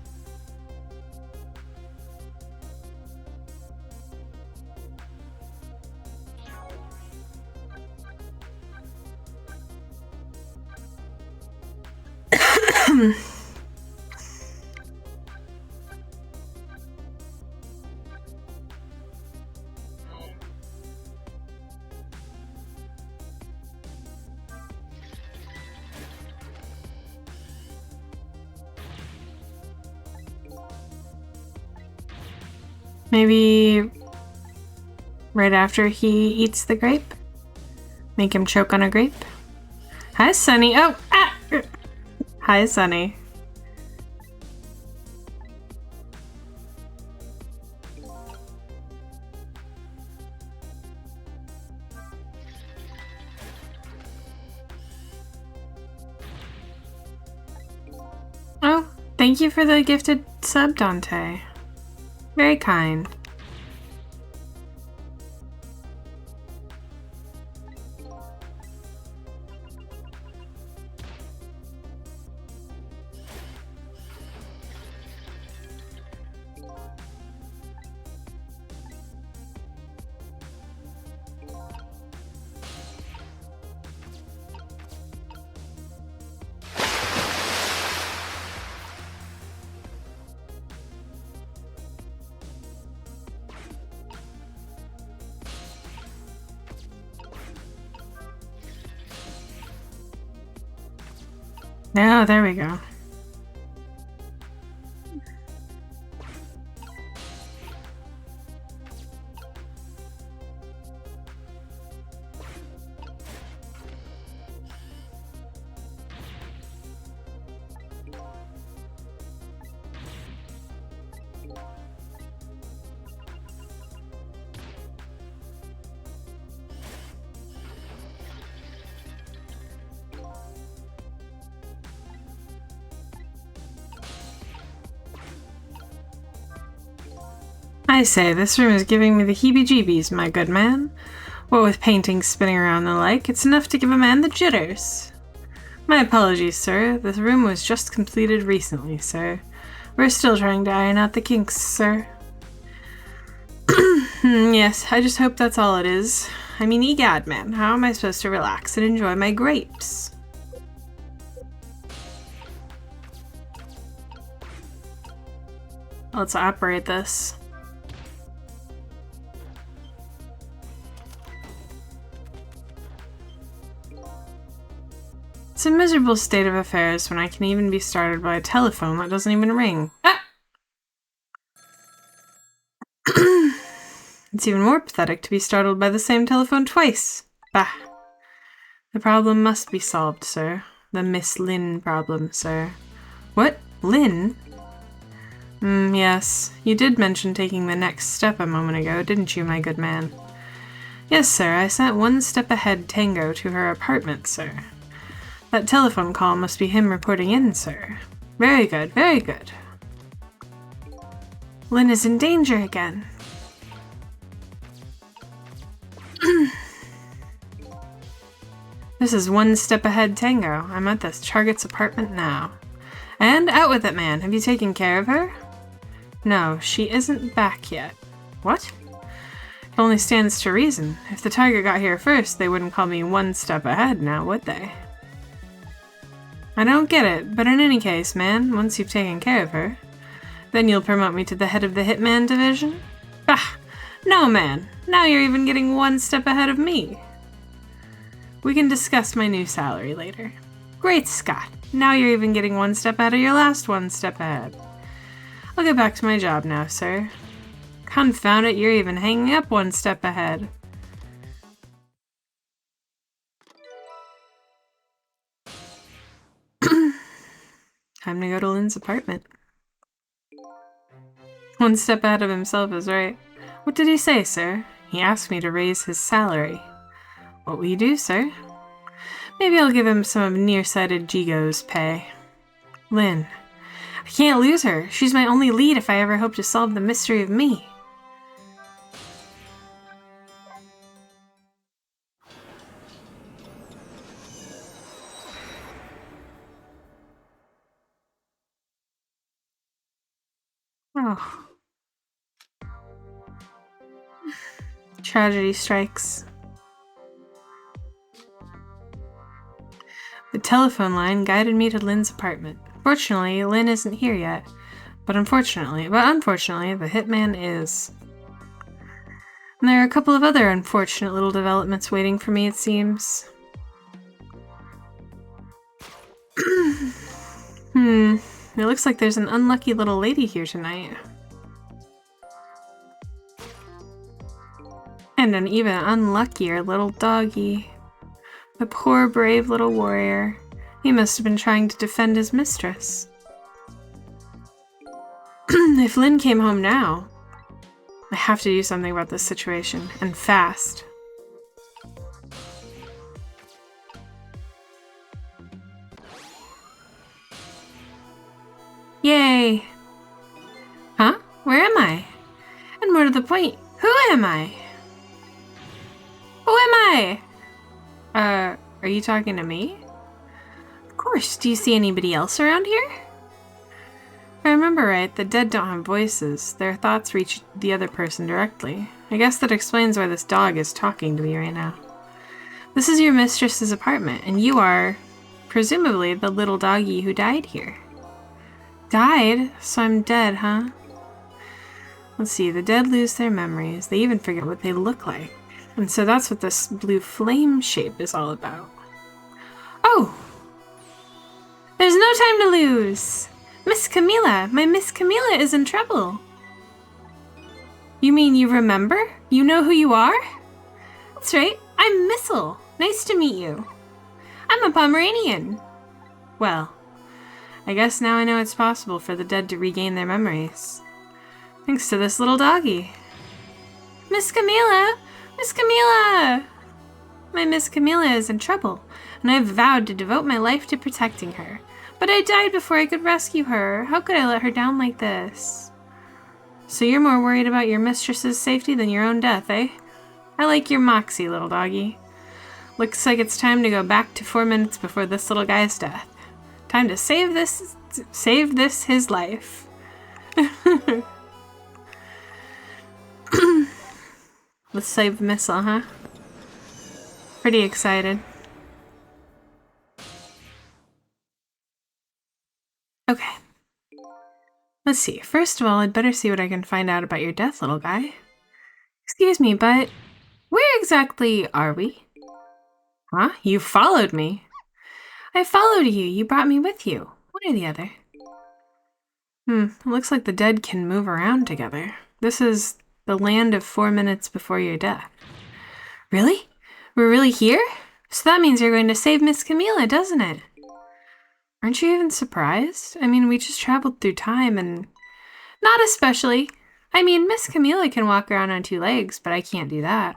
Maybe right after he eats the grape? Make him choke on a grape? Hi, Sunny. Oh, ah! Hi, Sunny. Oh, thank you for the gifted sub, Dante. Very kind. Oh, there we go. I say, this room is giving me the heebie-jeebies, my good man. What with paintings spinning around and the like, it's enough to give a man the jitters. My apologies, sir. The room was just completed recently, sir. We're still trying to iron out the kinks, sir. Yes, I just hope that's all it is. I mean, egad, man, how am I supposed to relax and enjoy my grapes? Let's operate this. It's a miserable state of affairs when I can even be startled by a telephone that doesn't even ring. Ah! It's even more pathetic to be startled by the same telephone twice. Bah. The problem must be solved, sir. The Miss Lynn problem, sir. What? Lynn? Yes. You did mention taking the next step a moment ago, didn't you, my good man? Yes, sir. I sent one step ahead Tango to her apartment, sir. That telephone call must be him reporting in, sir. Very good, very good. Lynn is in danger again. This is one step ahead Tango. I'm at this target's apartment now. And out with it, man. Have you taken care of her? No, she isn't back yet. What? It only stands to reason. If the tiger got here first, they wouldn't call me one step ahead now, would they? I don't get it, but in any case, man, once you've taken care of her, then you'll promote me to the head of the Hitman division? Bah! No, man. Now you're even getting one step ahead of me. We can discuss my new salary later. Great Scott. Now you're even getting one step ahead of your last one step ahead. I'll get back to my job now, sir. Confound it, you're even hanging up one step ahead. Time to go to Lynn's apartment. One step ahead of himself is right. What did he say, sir? He asked me to raise his salary. What will you do, sir? Maybe I'll give him some of nearsighted Jigo's pay. Lynn. I can't lose her. She's my only lead if I ever hope to solve the mystery of me. Oh. Tragedy strikes. The telephone line guided me to Lynn's apartment. Fortunately, Lynn isn't here yet. But unfortunately, the hitman is. And there are a couple of other unfortunate little developments waiting for me, it seems. It looks like there's an unlucky little lady here tonight. And an even unluckier little doggy. The poor brave little warrior. He must have been trying to defend his mistress. If Lynn came home now, I have to do something about this situation, and fast. Yay! Huh? Where am I? And more to the point, who am I? Who am I? Are you talking to me? Of course, do you see anybody else around here? If I remember right, the dead don't have voices. Their thoughts reach the other person directly. I guess that explains why this dog is talking to me right now. This is your mistress's apartment, and you are, presumably, the little doggy who died here. Died? So I'm dead, huh? Let's see, the dead lose their memories. They even forget what they look like. And so that's what this blue flame shape is all about. Oh! There's no time to lose! Miss Camilla! My Miss Camilla is in trouble! You mean you remember? You know who you are? That's right, I'm Missile. Nice to meet you. I'm a Pomeranian. Well, I guess now I know it's possible for the dead to regain their memories. Thanks to this little doggy. Miss Camilla! Miss Camilla! My Miss Camilla is in trouble, and I've vowed to devote my life to protecting her. But I died before I could rescue her. How could I let her down like this? So you're more worried about your mistress's safety than your own death, eh? I like your moxie, little doggy. Looks like it's time to go back to 4 minutes before this little guy's death. Time to save this his life. Let's save Missile, huh? Pretty excited. Okay. Let's see. First of all, I'd better see what I can find out about your death, little guy. Excuse me, but where exactly are we? Huh? You followed me? I followed you. You brought me with you. One or the other. It looks like the dead can move around together. This is the land of 4 minutes before your death. Really? We're really here? So that means you're going to save Miss Camilla, doesn't it? Aren't you even surprised? I mean, we just traveled through time and... Not especially. I mean, Miss Camilla can walk around on 2 legs, but I can't do that.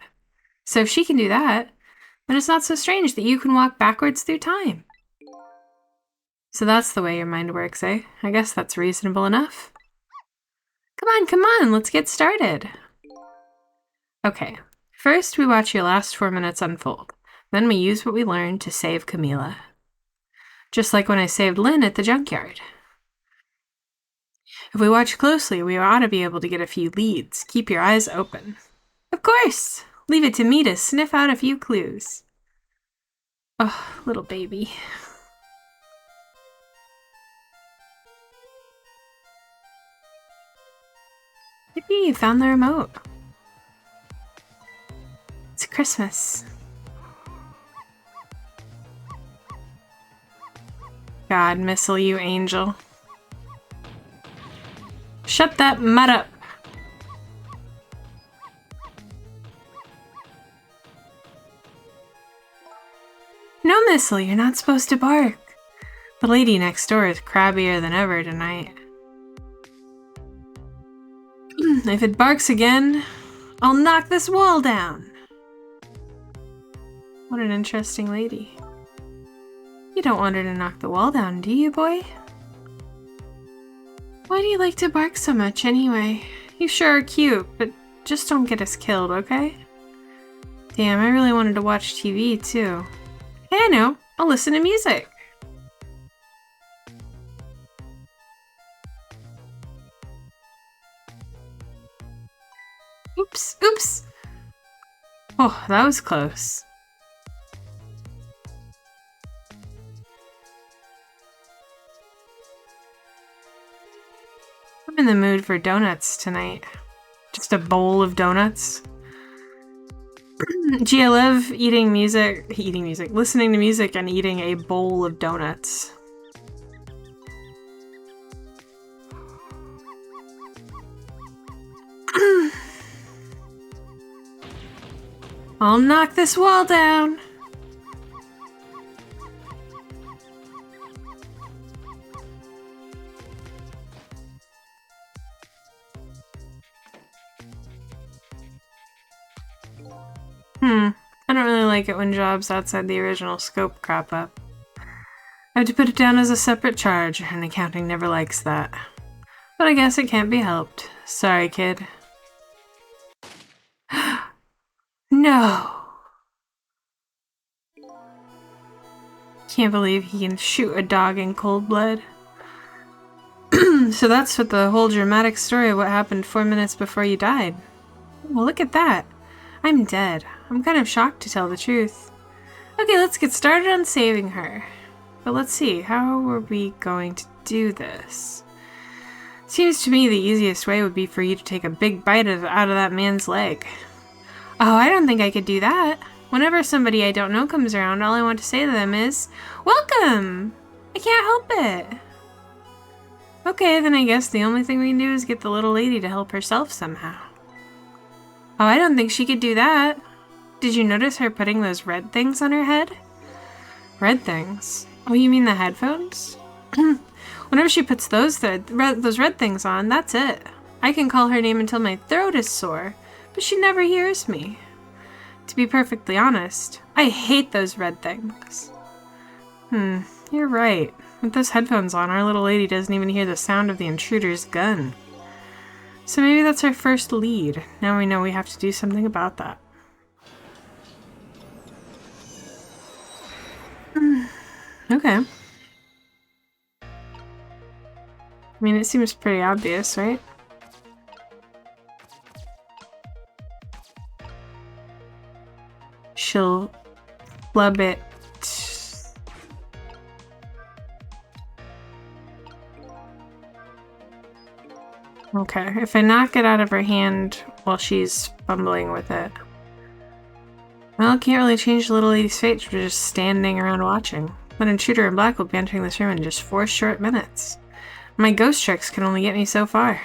So if she can do that, then it's not so strange that you can walk backwards through time. So that's the way your mind works, eh? I guess that's reasonable enough. Come on, let's get started. Okay, first we watch your last 4 minutes unfold. Then we use what we learned to save Camilla. Just like when I saved Lynn at the junkyard. If we watch closely, we ought to be able to get a few leads. Keep your eyes open. Of course! Leave it to me to sniff out a few clues. Oh, little baby. Yippee, you found the remote. It's Christmas. God missile you, angel. Shut that mutt up. No, Missile, you're not supposed to bark. The lady next door is crabbier than ever tonight. If it barks again, I'll knock this wall down. What an interesting lady. You don't want her to knock the wall down, do you, boy? Why do you like to bark so much anyway? You sure are cute, but just don't get us killed, okay? Damn, I really wanted to watch TV, too. Hey, I know. I'll listen to music. Oops, oops. Oh, that was close. I'm in the mood for donuts tonight. Just a bowl of donuts. Gee, I love listening to music and eating a bowl of donuts. I'll knock this wall down. I don't really like it when jobs outside the original scope crop up. I have to put it down as a separate charge, and accounting never likes that. But I guess it can't be helped. Sorry, kid. No! Can't believe he can shoot a dog in cold blood. So that's what the whole dramatic story of what happened 4 minutes before you died. Well, look at that. I'm dead. I'm kind of shocked, to tell the truth. Okay, let's get started on saving her. But let's see, how are we going to do this? Seems to me the easiest way would be for you to take a big bite out of that man's leg. Oh, I don't think I could do that. Whenever somebody I don't know comes around, all I want to say to them is, "Welcome!" I can't help it. Okay, then I guess the only thing we can do is get the little lady to help herself somehow. Oh, I don't think she could do that. Did you notice her putting those red things on her head? Red things? Oh, you mean the headphones? Whenever she puts those red things on, that's it. I can call her name until my throat is sore, but she never hears me. To be perfectly honest, I hate those red things. You're right. With those headphones on, our little lady doesn't even hear the sound of the intruder's gun. So maybe that's our first lead. Now we know we have to do something about that. Okay. I mean, it seems pretty obvious, right? She'll flub it. Okay, if I knock it out of her hand while she's fumbling with it. Well, can't really change the little lady's fate for just standing around watching. That intruder in black will be entering this room in just 4 short minutes. My ghost tricks can only get me so far.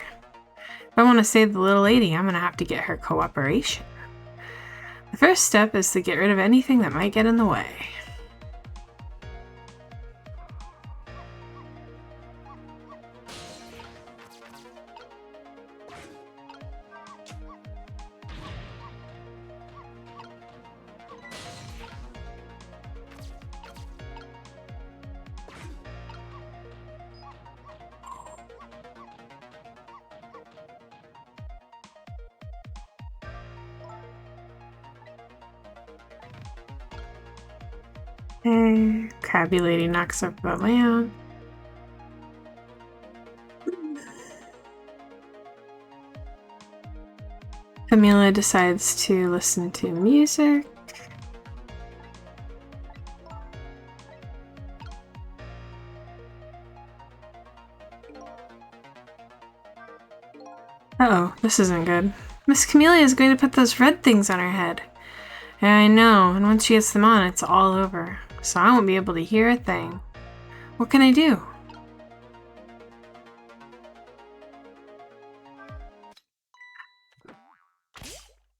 If I want to save the little lady, I'm gonna have to get her cooperation. The first step is to get rid of anything that might get in the way. Crabby lady knocks up the lamp. Camila decides to listen to music. Uh-oh, this isn't good. Miss Camellia is going to put those red things on her head. Yeah, I know, and once she gets them on, it's all over. So I won't be able to hear a thing. What can I do?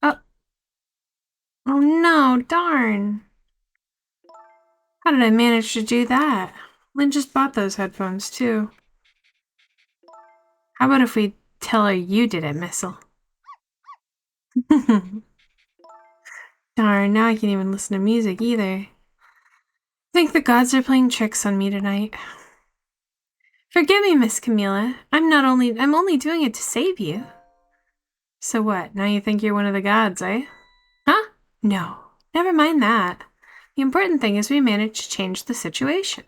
Oh. Oh no, darn. How did I manage to do that? Lynn just bought those headphones, too. How about if we tell her you did it, Missile? Darn, now I can't even listen to music either. I think the gods are playing tricks on me tonight. Forgive me, Miss Camila. I'm only doing it to save you. So what, now you think you're one of the gods, eh? Huh? No, never mind that. The important thing is we managed to change the situation.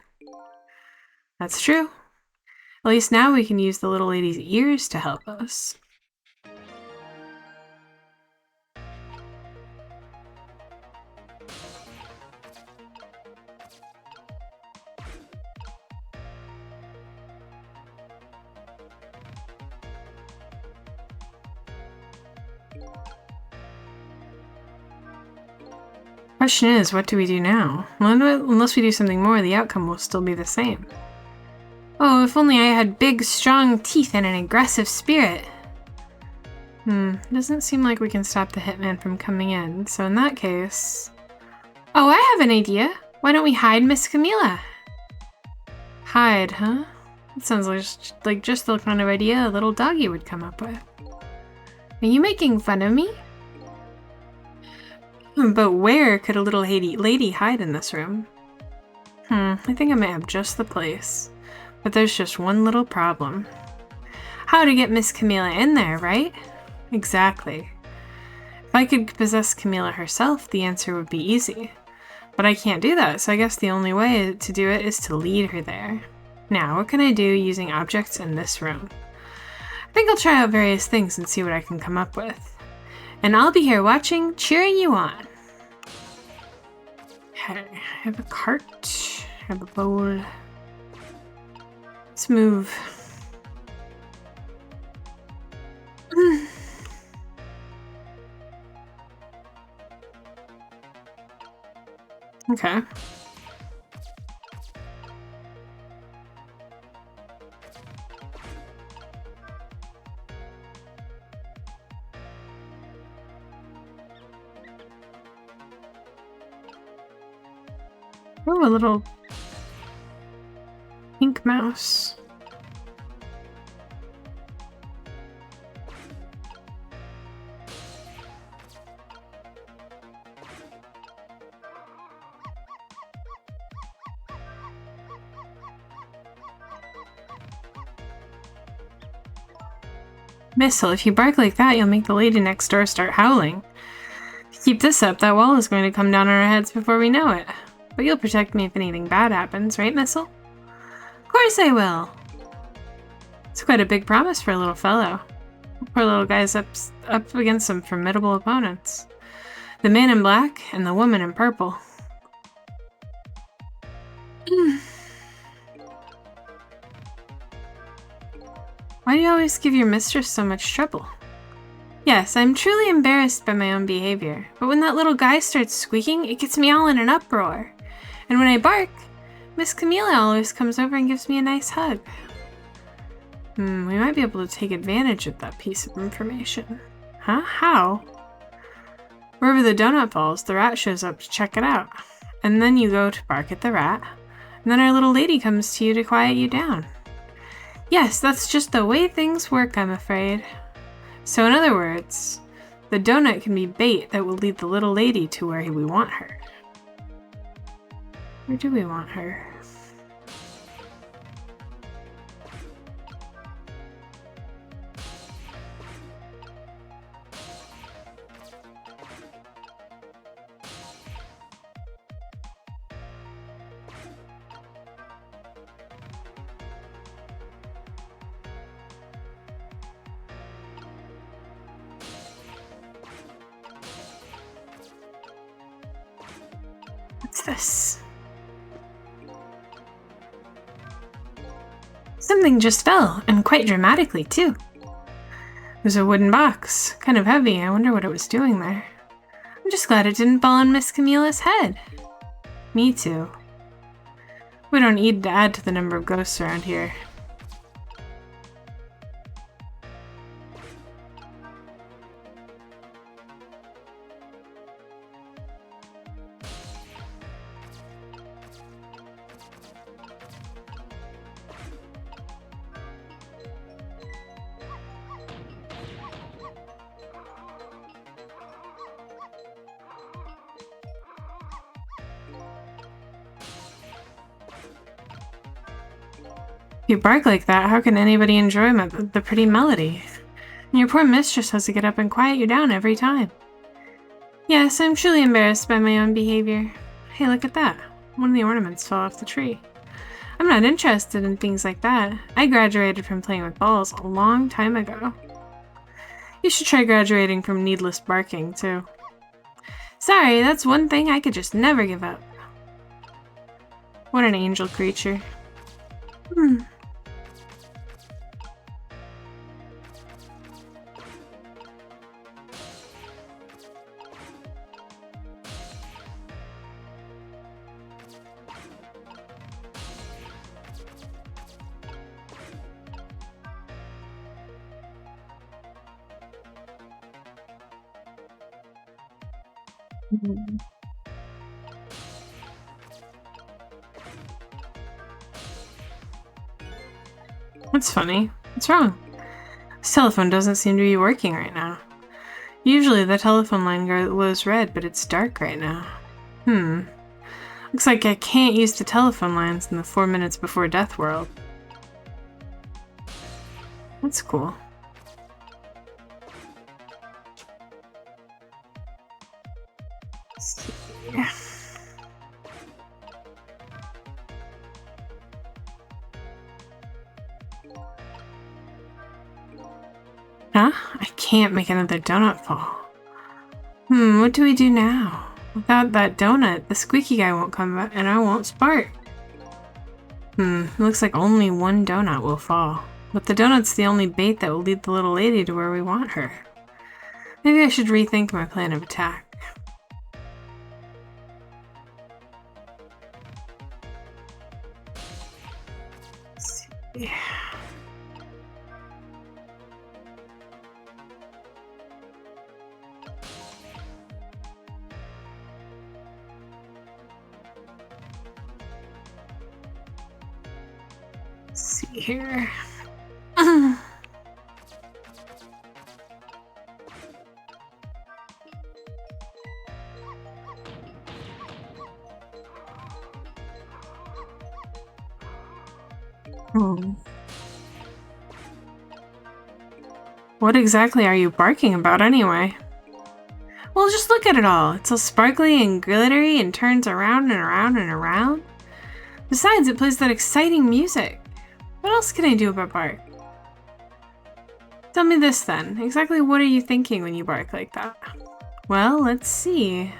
That's true. At least now we can use the little lady's ears to help us. Question is, what do we do now? Well, unless we do something more, the outcome will still be the same. Oh, if only I had big, strong teeth and an aggressive spirit. Doesn't seem like we can stop the hitman from coming in, so in that case... Oh, I have an idea! Why don't we hide Miss Camila? Hide, huh? That sounds like just the kind of idea a little doggy would come up with. Are you making fun of me? But where could a little lady hide in this room? I think I might have just the place. But there's just one little problem. How to get Miss Camila in there, right? Exactly. If I could possess Camila herself, the answer would be easy. But I can't do that, so I guess the only way to do it is to lead her there. Now, what can I do using objects in this room? I think I'll try out various things and see what I can come up with. And I'll be here watching, cheering you on. I have a cart. I have a bowl. Let's move. Okay. Oh, a little pink mouse. Missile, if you bark like that, you'll make the lady next door start howling. If you keep this up, that wall is going to come down on our heads before we know it. But you'll protect me if anything bad happens, right, Missile? Of course I will! It's quite a big promise for a little fellow. Poor little guy's up against some formidable opponents. The man in black and the woman in purple. Why do you always give your mistress so much trouble? Yes, I'm truly embarrassed by my own behavior, but when that little guy starts squeaking, it gets me all in an uproar. And when I bark, Miss Camila always comes over and gives me a nice hug. We might be able to take advantage of that piece of information. Huh? How? Wherever the donut falls, the rat shows up to check it out. And then you go to bark at the rat, and then our little lady comes to you to quiet you down. Yes, that's just the way things work, I'm afraid. So in other words, the donut can be bait that will lead the little lady to where we want her. Where do we want her? What's this? Something just fell, and quite dramatically, too. It was a wooden box, kind of heavy. I wonder what it was doing there. I'm just glad it didn't fall on Miss Camilla's head. Me too. We don't need to add to the number of ghosts around here. If you bark like that, how can anybody enjoy the pretty melody? And your poor mistress has to get up and quiet you down every time. Yes, I'm truly embarrassed by my own behavior. Hey, look at that. One of the ornaments fell off the tree. I'm not interested in things like that. I graduated from playing with balls a long time ago. You should try graduating from needless barking, too. Sorry, that's one thing I could just never give up. What an angel creature. That's funny. What's wrong? This telephone doesn't seem to be working right now. Usually the telephone line glows red, but it's dark right now. Looks like I can't use the telephone lines in the 4 minutes before death world. That's cool. Let's see. Huh? I can't make another donut fall. What do we do now? Without that donut, the squeaky guy won't come back and I won't spark. Looks like only one donut will fall. But the donut's the only bait that will lead the little lady to where we want her. Maybe I should rethink my plan of attack. Let's see. Let's see here. What exactly are you barking about anyway? Well, just look at it all. It's all sparkly and glittery and turns around and around and around. Besides, it plays that exciting music. What else can I do but bark? Tell me this then. Exactly what are you thinking when you bark like that? Well, let's see.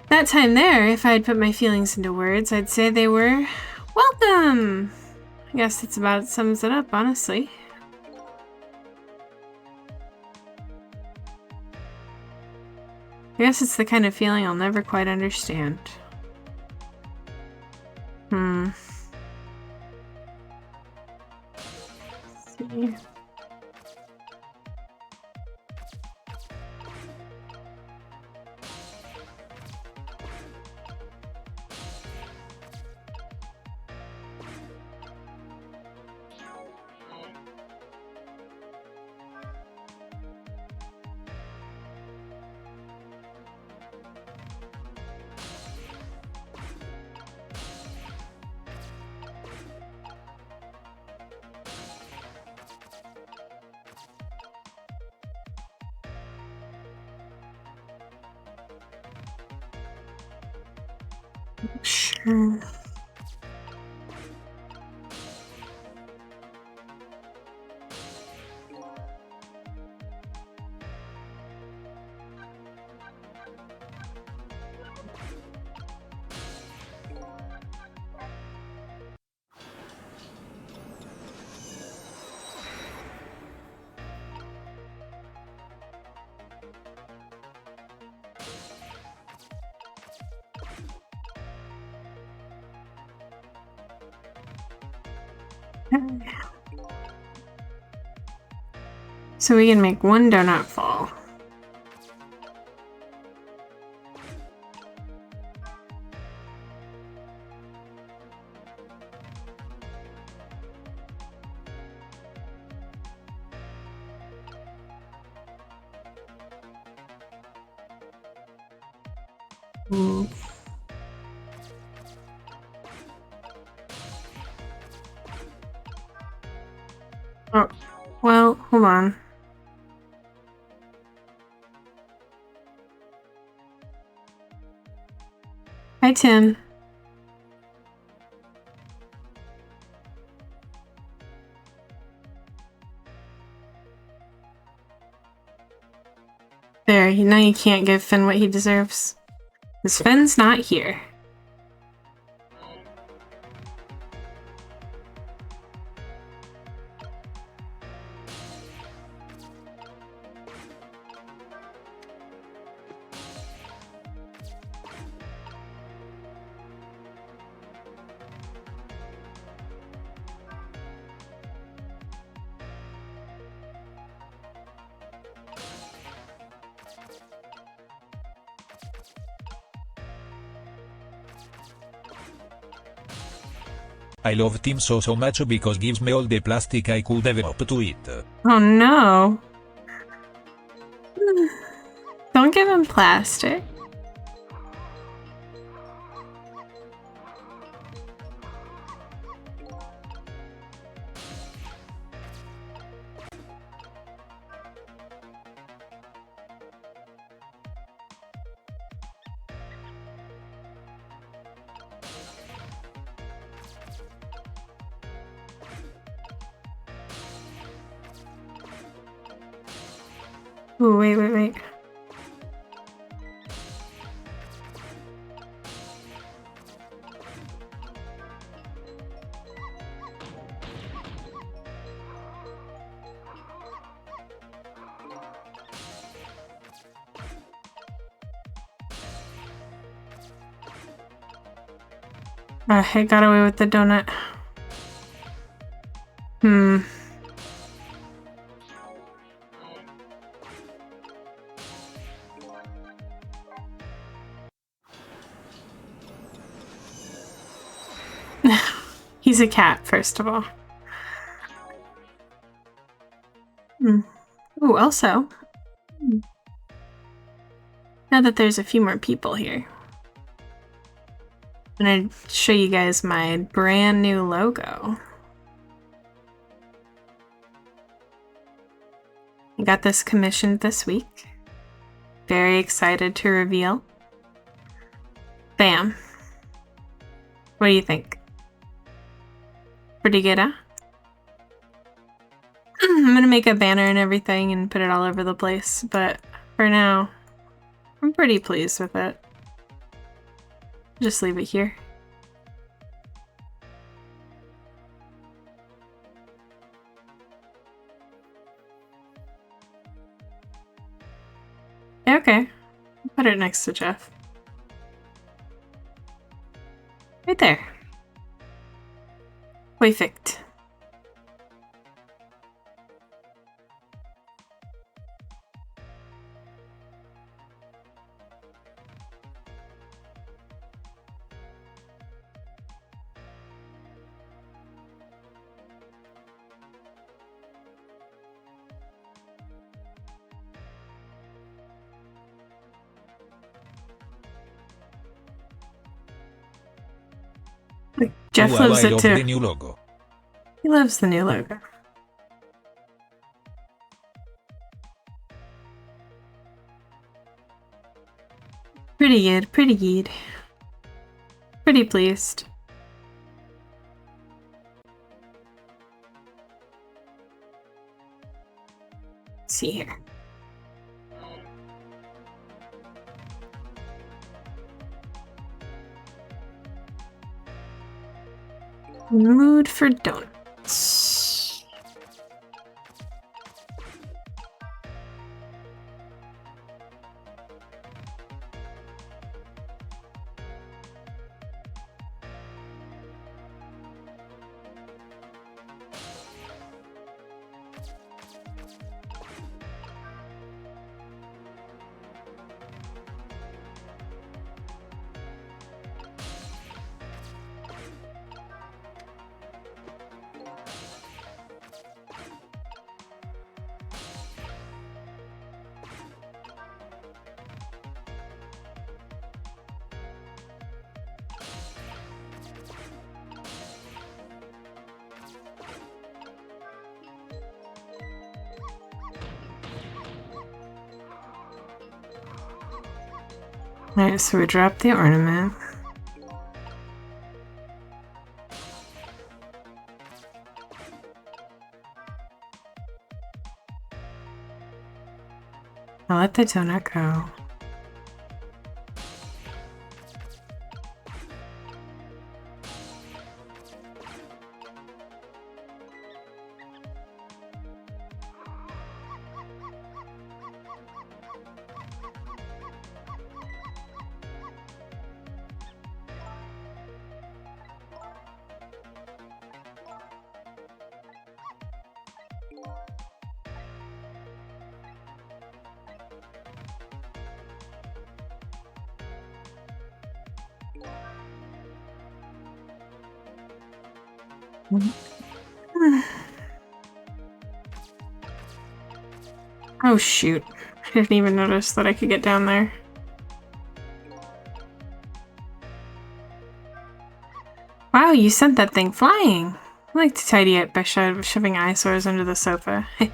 That time there, if I had put my feelings into words, I'd say they were welcome. I guess that's about sums it up, honestly. I guess it's the kind of feeling I'll never quite understand. Let's see. Sure. So we can make one donut fall. Ooh. Oh, well, hold on. Hi, Tim. There, now you can't give Finn what he deserves. Because Finn's not here. I love Tim so much because gives me all the plastic I could develop to eat. Oh no. Don't give him plastic. Ooh, wait. I got away with the donut. He's a cat, first of all. Ooh, also, now that there's a few more people here, I'm gonna show you guys my brand new logo. I got this commissioned this week. Very excited to reveal. Bam. What do you think? Pretty good, huh? I'm gonna make a banner and everything and put it all over the place, but for now, I'm pretty pleased with it. Just leave it here. Okay, put it next to Jeff. Right there. Perfect. Jeff loves it too. I love the new logo. He loves the new logo. Pretty good, pretty good. Pretty pleased. Let's see here. Mood for donuts. Alright, so we dropped the ornament. I'll let the donut go. Oh shoot, I didn't even notice that I could get down there. Wow, you sent that thing flying. I like to tidy up by shoving eyesores under the sofa. Hey,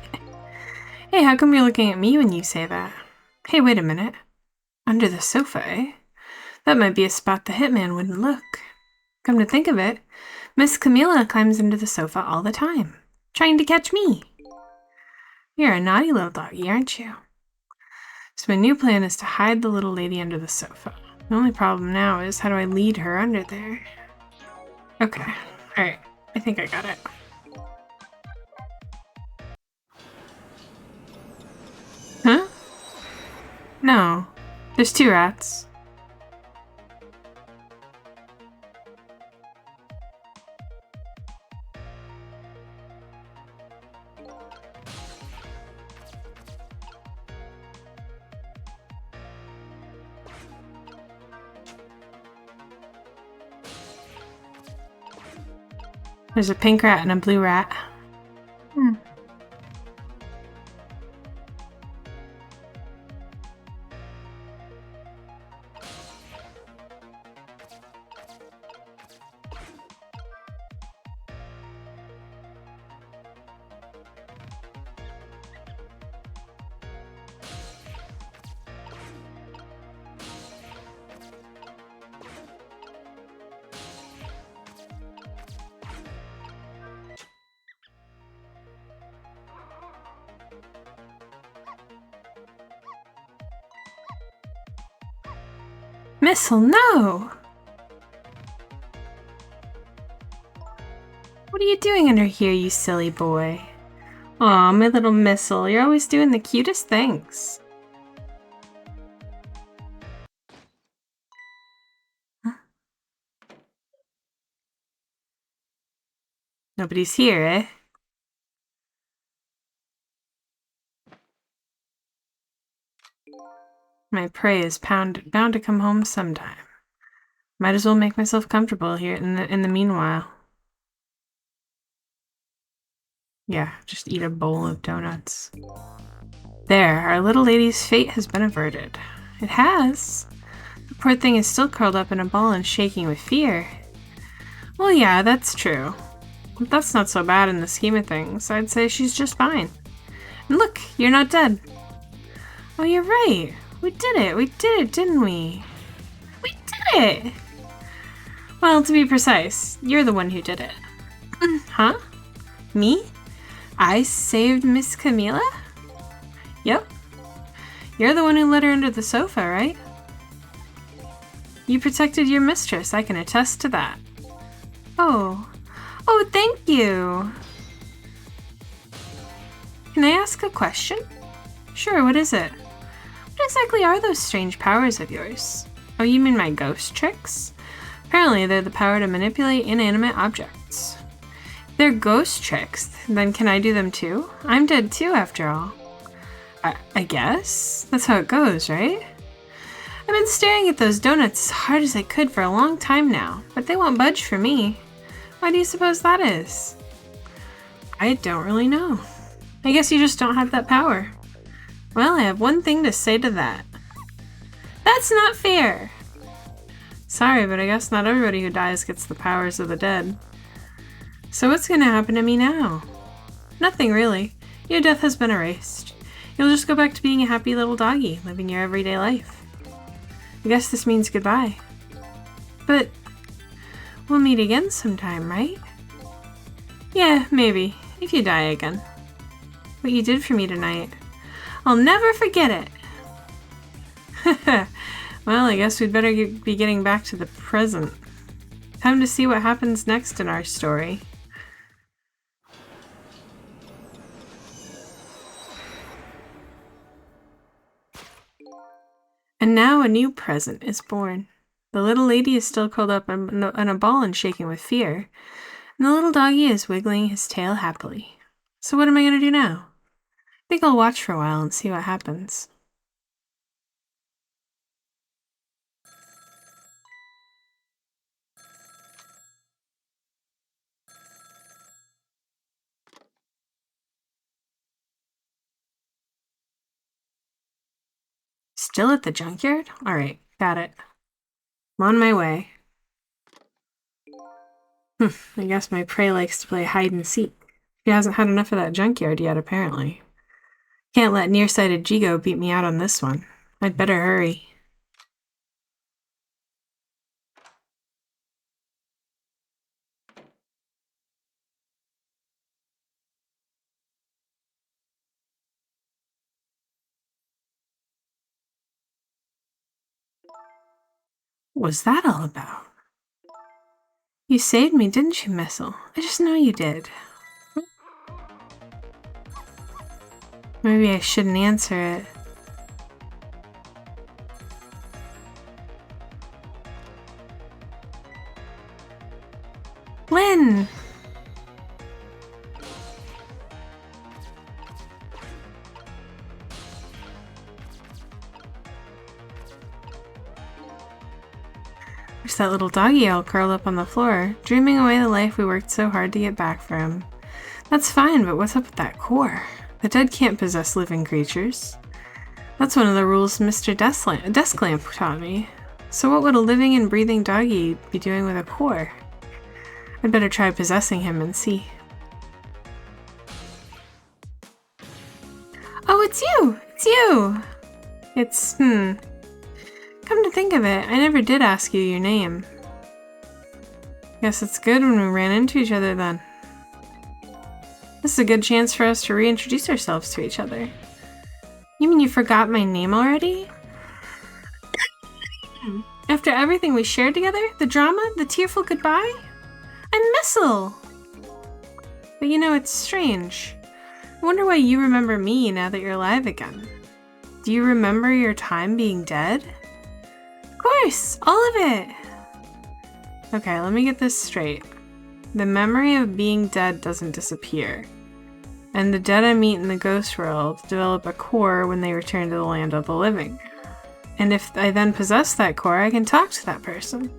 how come you're looking at me when you say that? Hey, wait a minute. Under the sofa, eh? That might be a spot the hitman wouldn't look. Come to think of it, Miss Camilla climbs into the sofa all the time, trying to catch me. You're a naughty little doggy, aren't you? So my new plan is to hide the little lady under the sofa. The only problem now is how do I lead her under there? Okay, alright, I think I got it. Huh? No, there's 2 rats. There's a pink rat and a blue rat. Missile, no! What are you doing under here, you silly boy? Aw, my little Missile, you're always doing the cutest things. Huh? Nobody's here, eh? My prey is bound to come home sometime. Might as well make myself comfortable here in the meanwhile. Yeah, just eat a bowl of donuts. There, our little lady's fate has been averted. It has. The poor thing is still curled up in a ball and shaking with fear. Well, yeah, that's true. But that's not so bad in the scheme of things. I'd say she's just fine. And look, you're not dead. Oh, you're right. We did it, didn't we? We did it! Well, to be precise, you're the one who did it. Huh? Me? I saved Miss Camilla? Yep. You're the one who let her under the sofa, right? You protected your mistress, I can attest to that. Oh. Oh, thank you! Can I ask a question? Sure, what is it? What exactly are those strange powers of yours? Oh, you mean my ghost tricks? Apparently, they're the power to manipulate inanimate objects. If they're ghost tricks, then can I do them too? I'm dead too, after all. I guess? That's how it goes, right? I've been staring at those donuts as hard as I could for a long time now, but they won't budge for me. Why do you suppose that is? I don't really know. I guess you just don't have that power. Well, I have one thing to say to that. That's not fair! Sorry, but I guess not everybody who dies gets the powers of the dead. So what's gonna happen to me now? Nothing really. Your death has been erased. You'll just go back to being a happy little doggy, living your everyday life. I guess this means goodbye. But we'll meet again sometime, right? Yeah, maybe, if you die again. What you did for me tonight, I'll never forget it. Well, I guess we'd better be getting back to the present. Time to see what happens next in our story. And now a new present is born. The little lady is still curled up in a ball and shaking with fear, and the little doggy is wiggling his tail happily. So what am I going to do now? I think I'll watch for a while and see what happens. Still at the junkyard? Alright, got it. I'm on my way. I guess my prey likes to play hide and seek. She hasn't had enough of that junkyard yet, apparently. Can't let nearsighted Jigo beat me out on this one. I'd better hurry. What was that all about? You saved me, didn't you, Missile? I just know you did. Maybe I shouldn't answer it. Lynn! There's that little doggy all curled up on the floor, dreaming away the life we worked so hard to get back for him. That's fine, but what's up with that core? The dead can't possess living creatures. That's one of the rules Mr. Desklamp taught me. So what would a living and breathing doggy be doing with a core? I'd better try possessing him and see. Oh, it's you! It's you! It's, Come to think of it, I never did ask you your name. Guess it's good when we ran into each other then. This is a good chance for us to reintroduce ourselves to each other. You mean you forgot my name already? After everything we shared together? The drama? The tearful goodbye? I'm Missile! But you know, it's strange. I wonder why you remember me now that you're alive again. Do you remember your time being dead? Of course! All of it! Okay, let me get this straight. The memory of being dead doesn't disappear. And the dead I meet in the ghost world develop a core when they return to the land of the living. And if I then possess that core, I can talk to that person.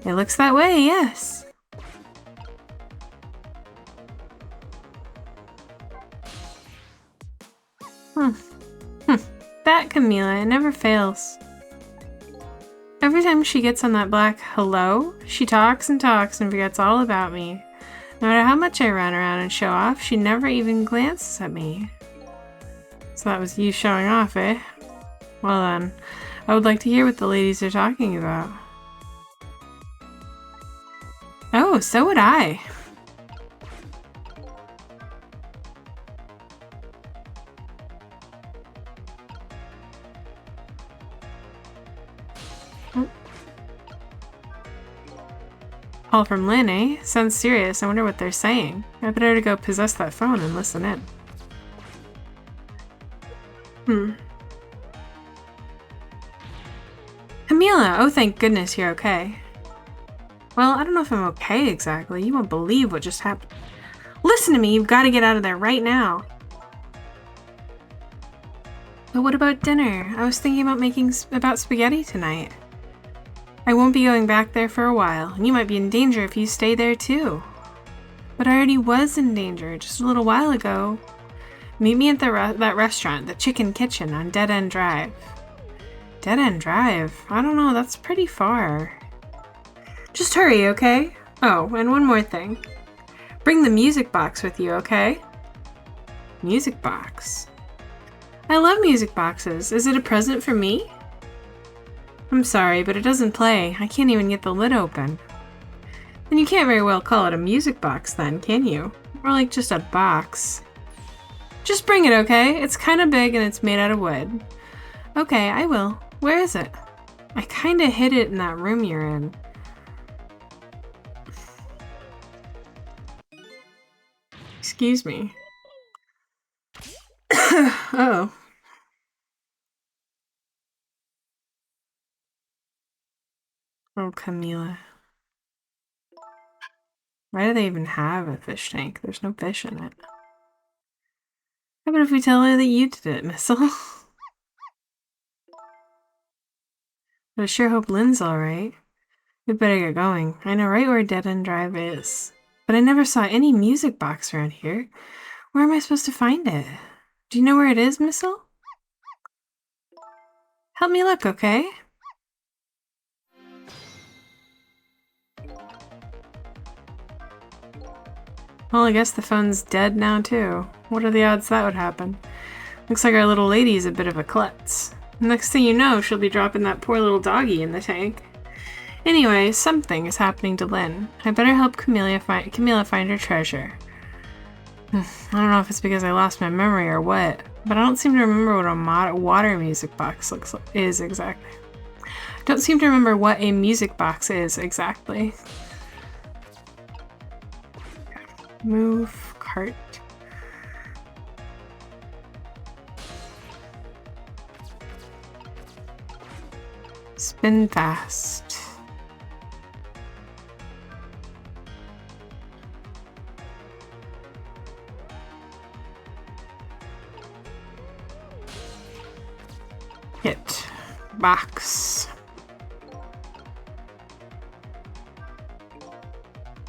It looks that way, yes. That Camila, it never fails. Every time she gets on that black hello, she talks and talks and forgets all about me. No matter how much I run around and show off, she never even glances at me. So that was you showing off, eh? Well then, I would like to hear what the ladies are talking about. Oh, so would I. Call from Lynn, eh? Sounds serious. I wonder what they're saying. I better go possess that phone and listen in. Camila! Oh, thank goodness you're okay. Well, I don't know if I'm okay exactly. You won't believe what just happened. Listen to me, you've got to get out of there right now. But what about dinner? I was thinking about making spaghetti tonight. I won't be going back there for a while, and you might be in danger if you stay there too. But I already was in danger just a little while ago. Meet me at that restaurant, the Chicken Kitchen on Dead End Drive. Dead End Drive? I don't know, that's pretty far. Just hurry, okay? Oh, and one more thing. Bring the music box with you, okay? Music box? I love music boxes. Is it a present for me? I'm sorry, but it doesn't play. I can't even get the lid open. Then you can't very well call it a music box then, can you? Or like just a box. Just bring it, okay? It's kind of big and it's made out of wood. Okay, I will. Where is it? I kind of hid it in that room you're in. Excuse me. Oh. Oh, Camila. Why do they even have a fish tank? There's no fish in it. How about if we tell her that you did it, Missile? But I sure hope Lynn's alright. We better get going. I know right where Dead End Drive is. But I never saw any music box around here. Where am I supposed to find it? Do you know where it is, Missile? Help me look, okay? Well, I guess the phone's dead now, too. What are the odds that would happen? Looks like our little lady's a bit of a klutz. Next thing you know, she'll be dropping that poor little doggy in the tank. Anyway, something is happening to Lynn. I better help Camila find her treasure. I don't know if it's because I lost my memory or what, but I don't seem to remember what a water music box is exactly. Don't seem to remember what a music box is exactly. Move cart. Spin fast. Hit. Box.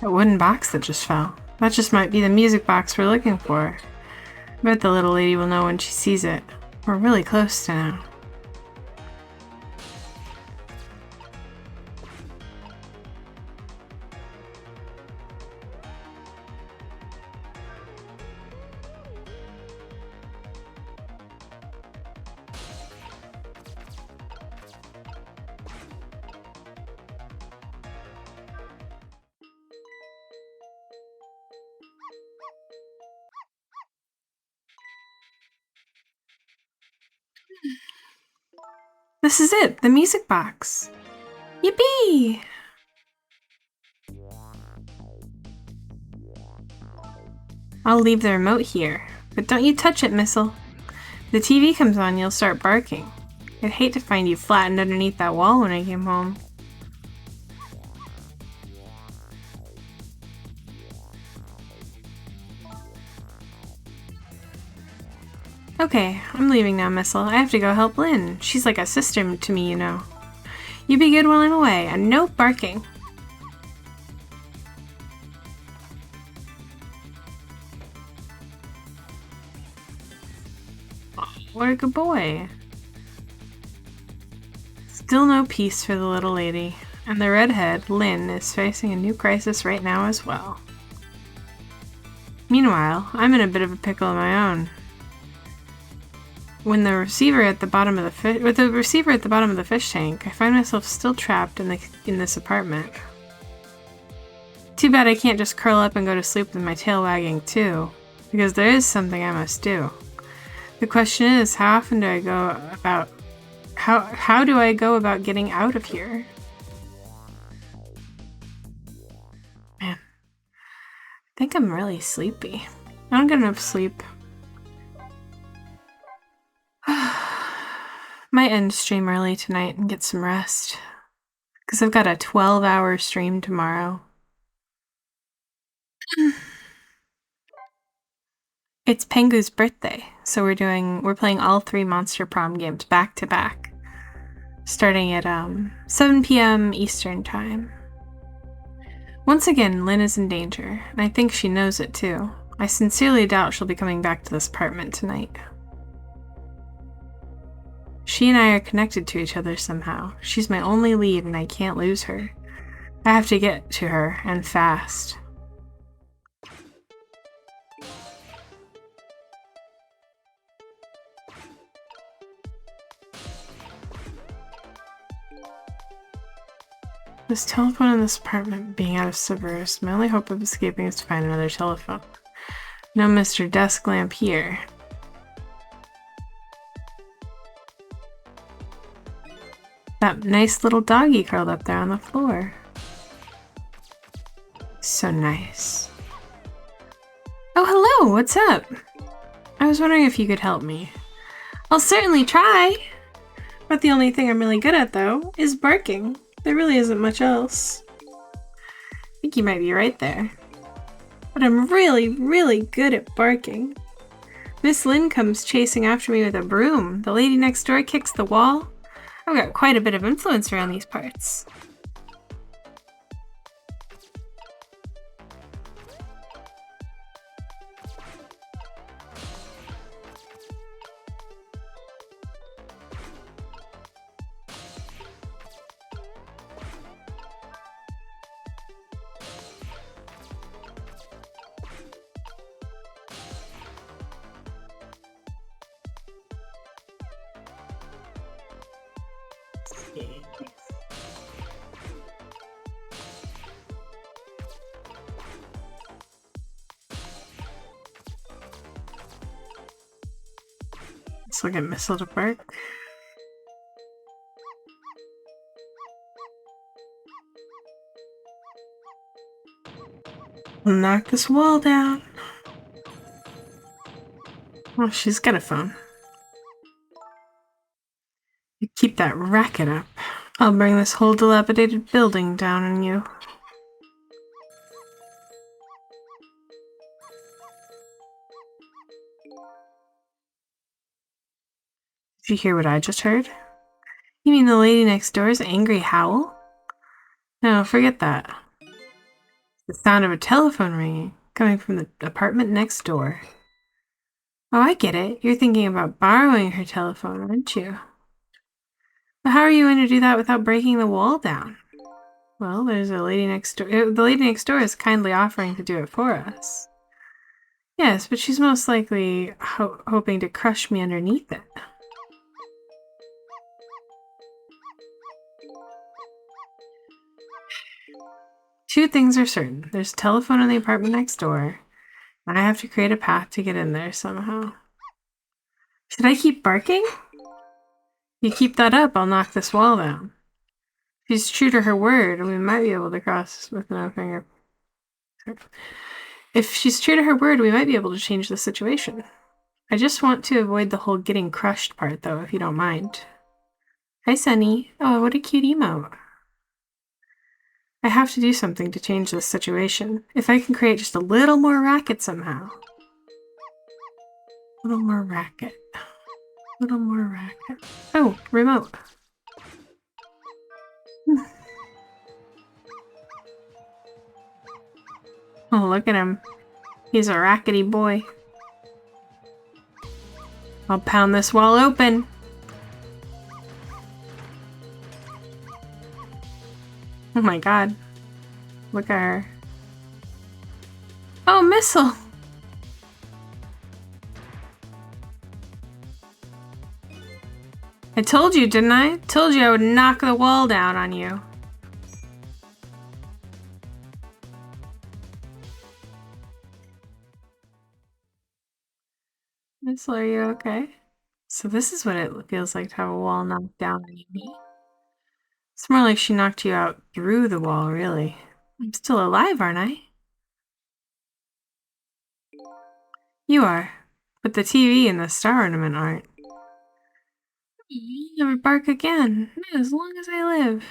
A wooden box that just fell. That just might be the music box we're looking for. I bet the little lady will know when she sees it. We're really close to now. This is it, the music box. Yippee! I'll leave the remote here, but don't you touch it, Missile. If the TV comes on, you'll start barking. I'd hate to find you flattened underneath that wall when I came home. Okay, I'm leaving now, Missile. I have to go help Lynn. She's like a sister to me, you know. You be good while I'm away, and no barking. Oh, what a good boy. Still no peace for the little lady, and the redhead, Lynn, is facing a new crisis right now as well. Meanwhile, I'm in a bit of a pickle of my own. With the receiver at the bottom of the fish tank, I find myself still trapped in this apartment. Too bad I can't just curl up and go to sleep with my tail wagging too, because there is something I must do. The question is, how do I go about getting out of here? Man, I think I'm really sleepy. I don't get enough sleep. Might end stream early tonight and get some rest. Because I've got a 12-hour stream tomorrow. It's Pengu's birthday, so we're playing all 3 Monster Prom games back to back. Starting at 7 p.m. Eastern Time. Once again, Lynn is in danger, and I think she knows it too. I sincerely doubt she'll be coming back to this apartment tonight. She and I are connected to each other somehow. She's my only lead and I can't lose her. I have to get to her, and fast. This telephone in this apartment being out of service, my only hope of escaping is to find another telephone. No Mr. Desk Lamp here. That nice little doggy curled up there on the floor. So nice. Oh, hello, what's up? I was wondering if you could help me. I'll certainly try. But the only thing I'm really good at, though, is barking. There really isn't much else. I think you might be right there. But I'm really, really good at barking. Miss Lynn comes chasing after me with a broom. The lady next door kicks the wall. I've got quite a bit of influence around these parts. Let's look at Miss Little Bark. Knock this wall down. Oh, she's got a phone. You keep that racket up. I'll bring this whole dilapidated building down on you. Did you hear what I just heard? You mean the lady next door's angry howl? No, forget that. The sound of a telephone ringing, coming from the apartment next door. Oh, I get it. You're thinking about borrowing her telephone, aren't you? But how are you going to do that without breaking the wall down? Well, there's a lady next door. The lady next door is kindly offering to do it for us. Yes, but she's most likely hoping to crush me underneath it. Two things are certain. There's a telephone in the apartment next door, and I have to create a path to get in there somehow. Should I keep barking? You keep that up, I'll knock this wall down. She's true to her word, we might be able to cross with no finger. If she's true to her word, we might be able to change the situation. I just want to avoid the whole getting crushed part, though, if you don't mind. Hi, Sunny. Oh, what a cute emote. I have to do something to change this situation. If I can create just a little more racket somehow. A little more racket. A little more racket. Oh, remote. Oh, look at him. He's a rackety boy. I'll pound this wall open. Oh my god. Look at her. Oh, missile! I told you, didn't I? Told you I would knock the wall down on you. Missile, are you okay? So this is what it feels like to have a wall knocked down on you. It's more like she knocked you out through the wall, really. I'm still alive, aren't I? You are. But the TV and the star ornament aren't. I'll never bark again. Not as long as I live.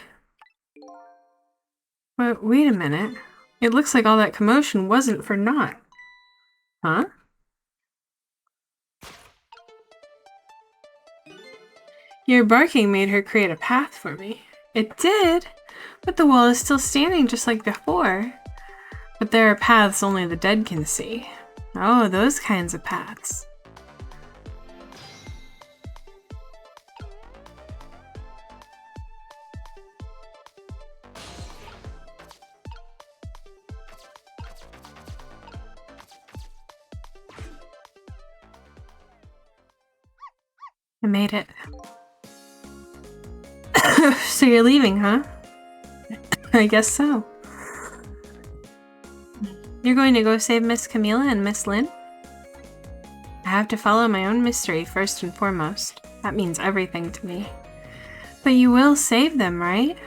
But wait a minute. It looks like all that commotion wasn't for naught. Huh? Your barking made her create a path for me. It did, but the wall is still standing just like before. But there are paths only the dead can see. Oh, those kinds of paths. I made it. So you're leaving, huh? I guess so. You're going to go save Miss Camila and Miss Lynn? I have to follow my own mystery first and foremost. That means everything to me. But you will save them, right?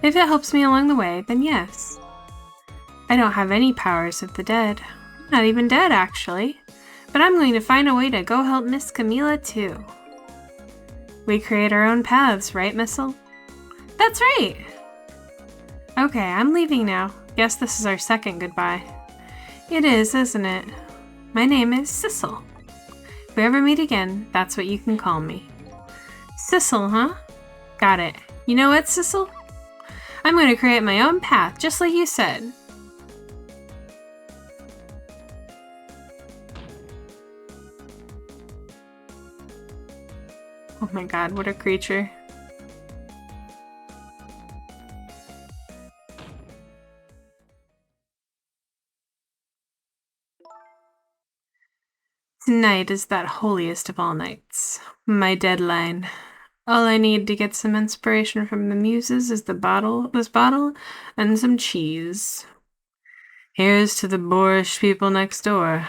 If it helps me along the way, then yes. I don't have any powers of the dead. I'm not even dead, actually. But I'm going to find a way to go help Miss Camila, too. We create our own paths, right, Missile? That's right! Okay, I'm leaving now. Guess this is our second goodbye. It is, isn't it? My name is Sissel. If we ever meet again, that's what you can call me. Sissel, huh? Got it. You know what, Sissel? I'm going to create my own path, just like you said. Oh my god, what a creature. Tonight is that holiest of all nights. My deadline. All I need to get some inspiration from the muses is this bottle, and some cheese. Here's to the boorish people next door.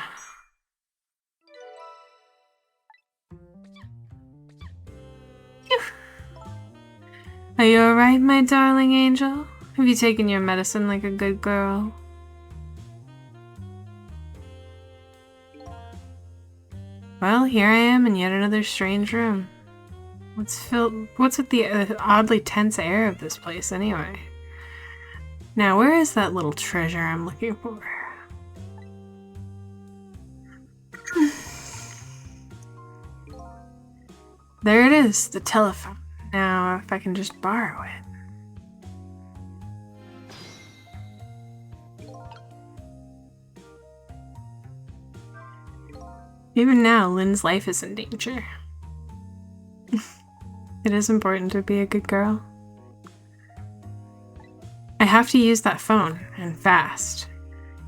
Phew. Are you alright, my darling angel? Have you taken your medicine like a good girl? Well, here I am in yet another strange room. What's with the oddly tense air of this place, anyway? Now, where is that little treasure I'm looking for? There it is, the telephone. Now, if I can just borrow it. Even now, Lynn's life is in danger. It is important to be a good girl. I have to use that phone, and fast.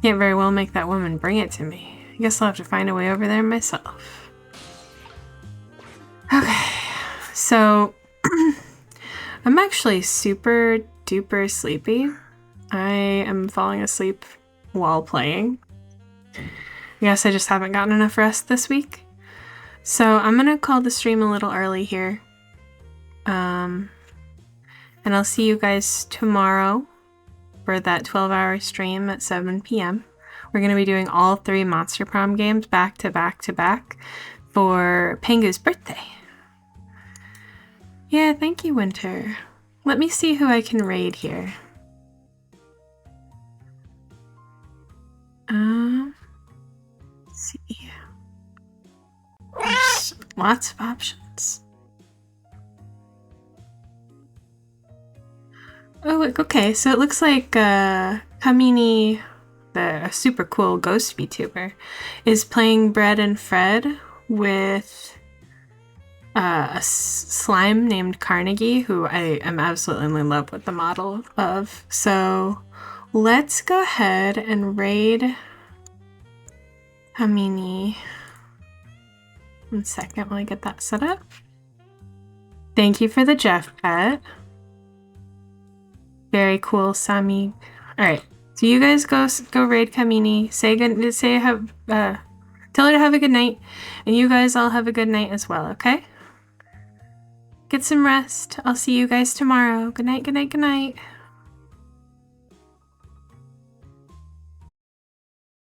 Can't very well make that woman bring it to me. I guess I'll have to find a way over there myself. Okay, so I'm actually super duper sleepy. I am falling asleep while playing. I guess I just haven't gotten enough rest this week. So I'm gonna call the stream a little early here. And I'll see you guys tomorrow for that 12-hour stream at 7 p.m. We're gonna be doing all 3 Monster Prom games back to back to back for Pengu's birthday. Yeah, thank you, Winter. Let me see who I can raid here. Let's see. There's lots of options. Oh, okay, so it looks like Kamini, the super cool ghost VTuber, is playing Bread and Fred with a slime named Carnegie, who I am absolutely in love with the model of. So let's go ahead and raid Kamini. 1 second while I get that set up. Thank you for the Jeff pet. Very cool, Sami. All right, so you guys go raid Kamini. Tell her to have a good night, and you guys all have a good night as well. Okay? Get some rest. I'll see you guys tomorrow. Good night. Good night. Good night.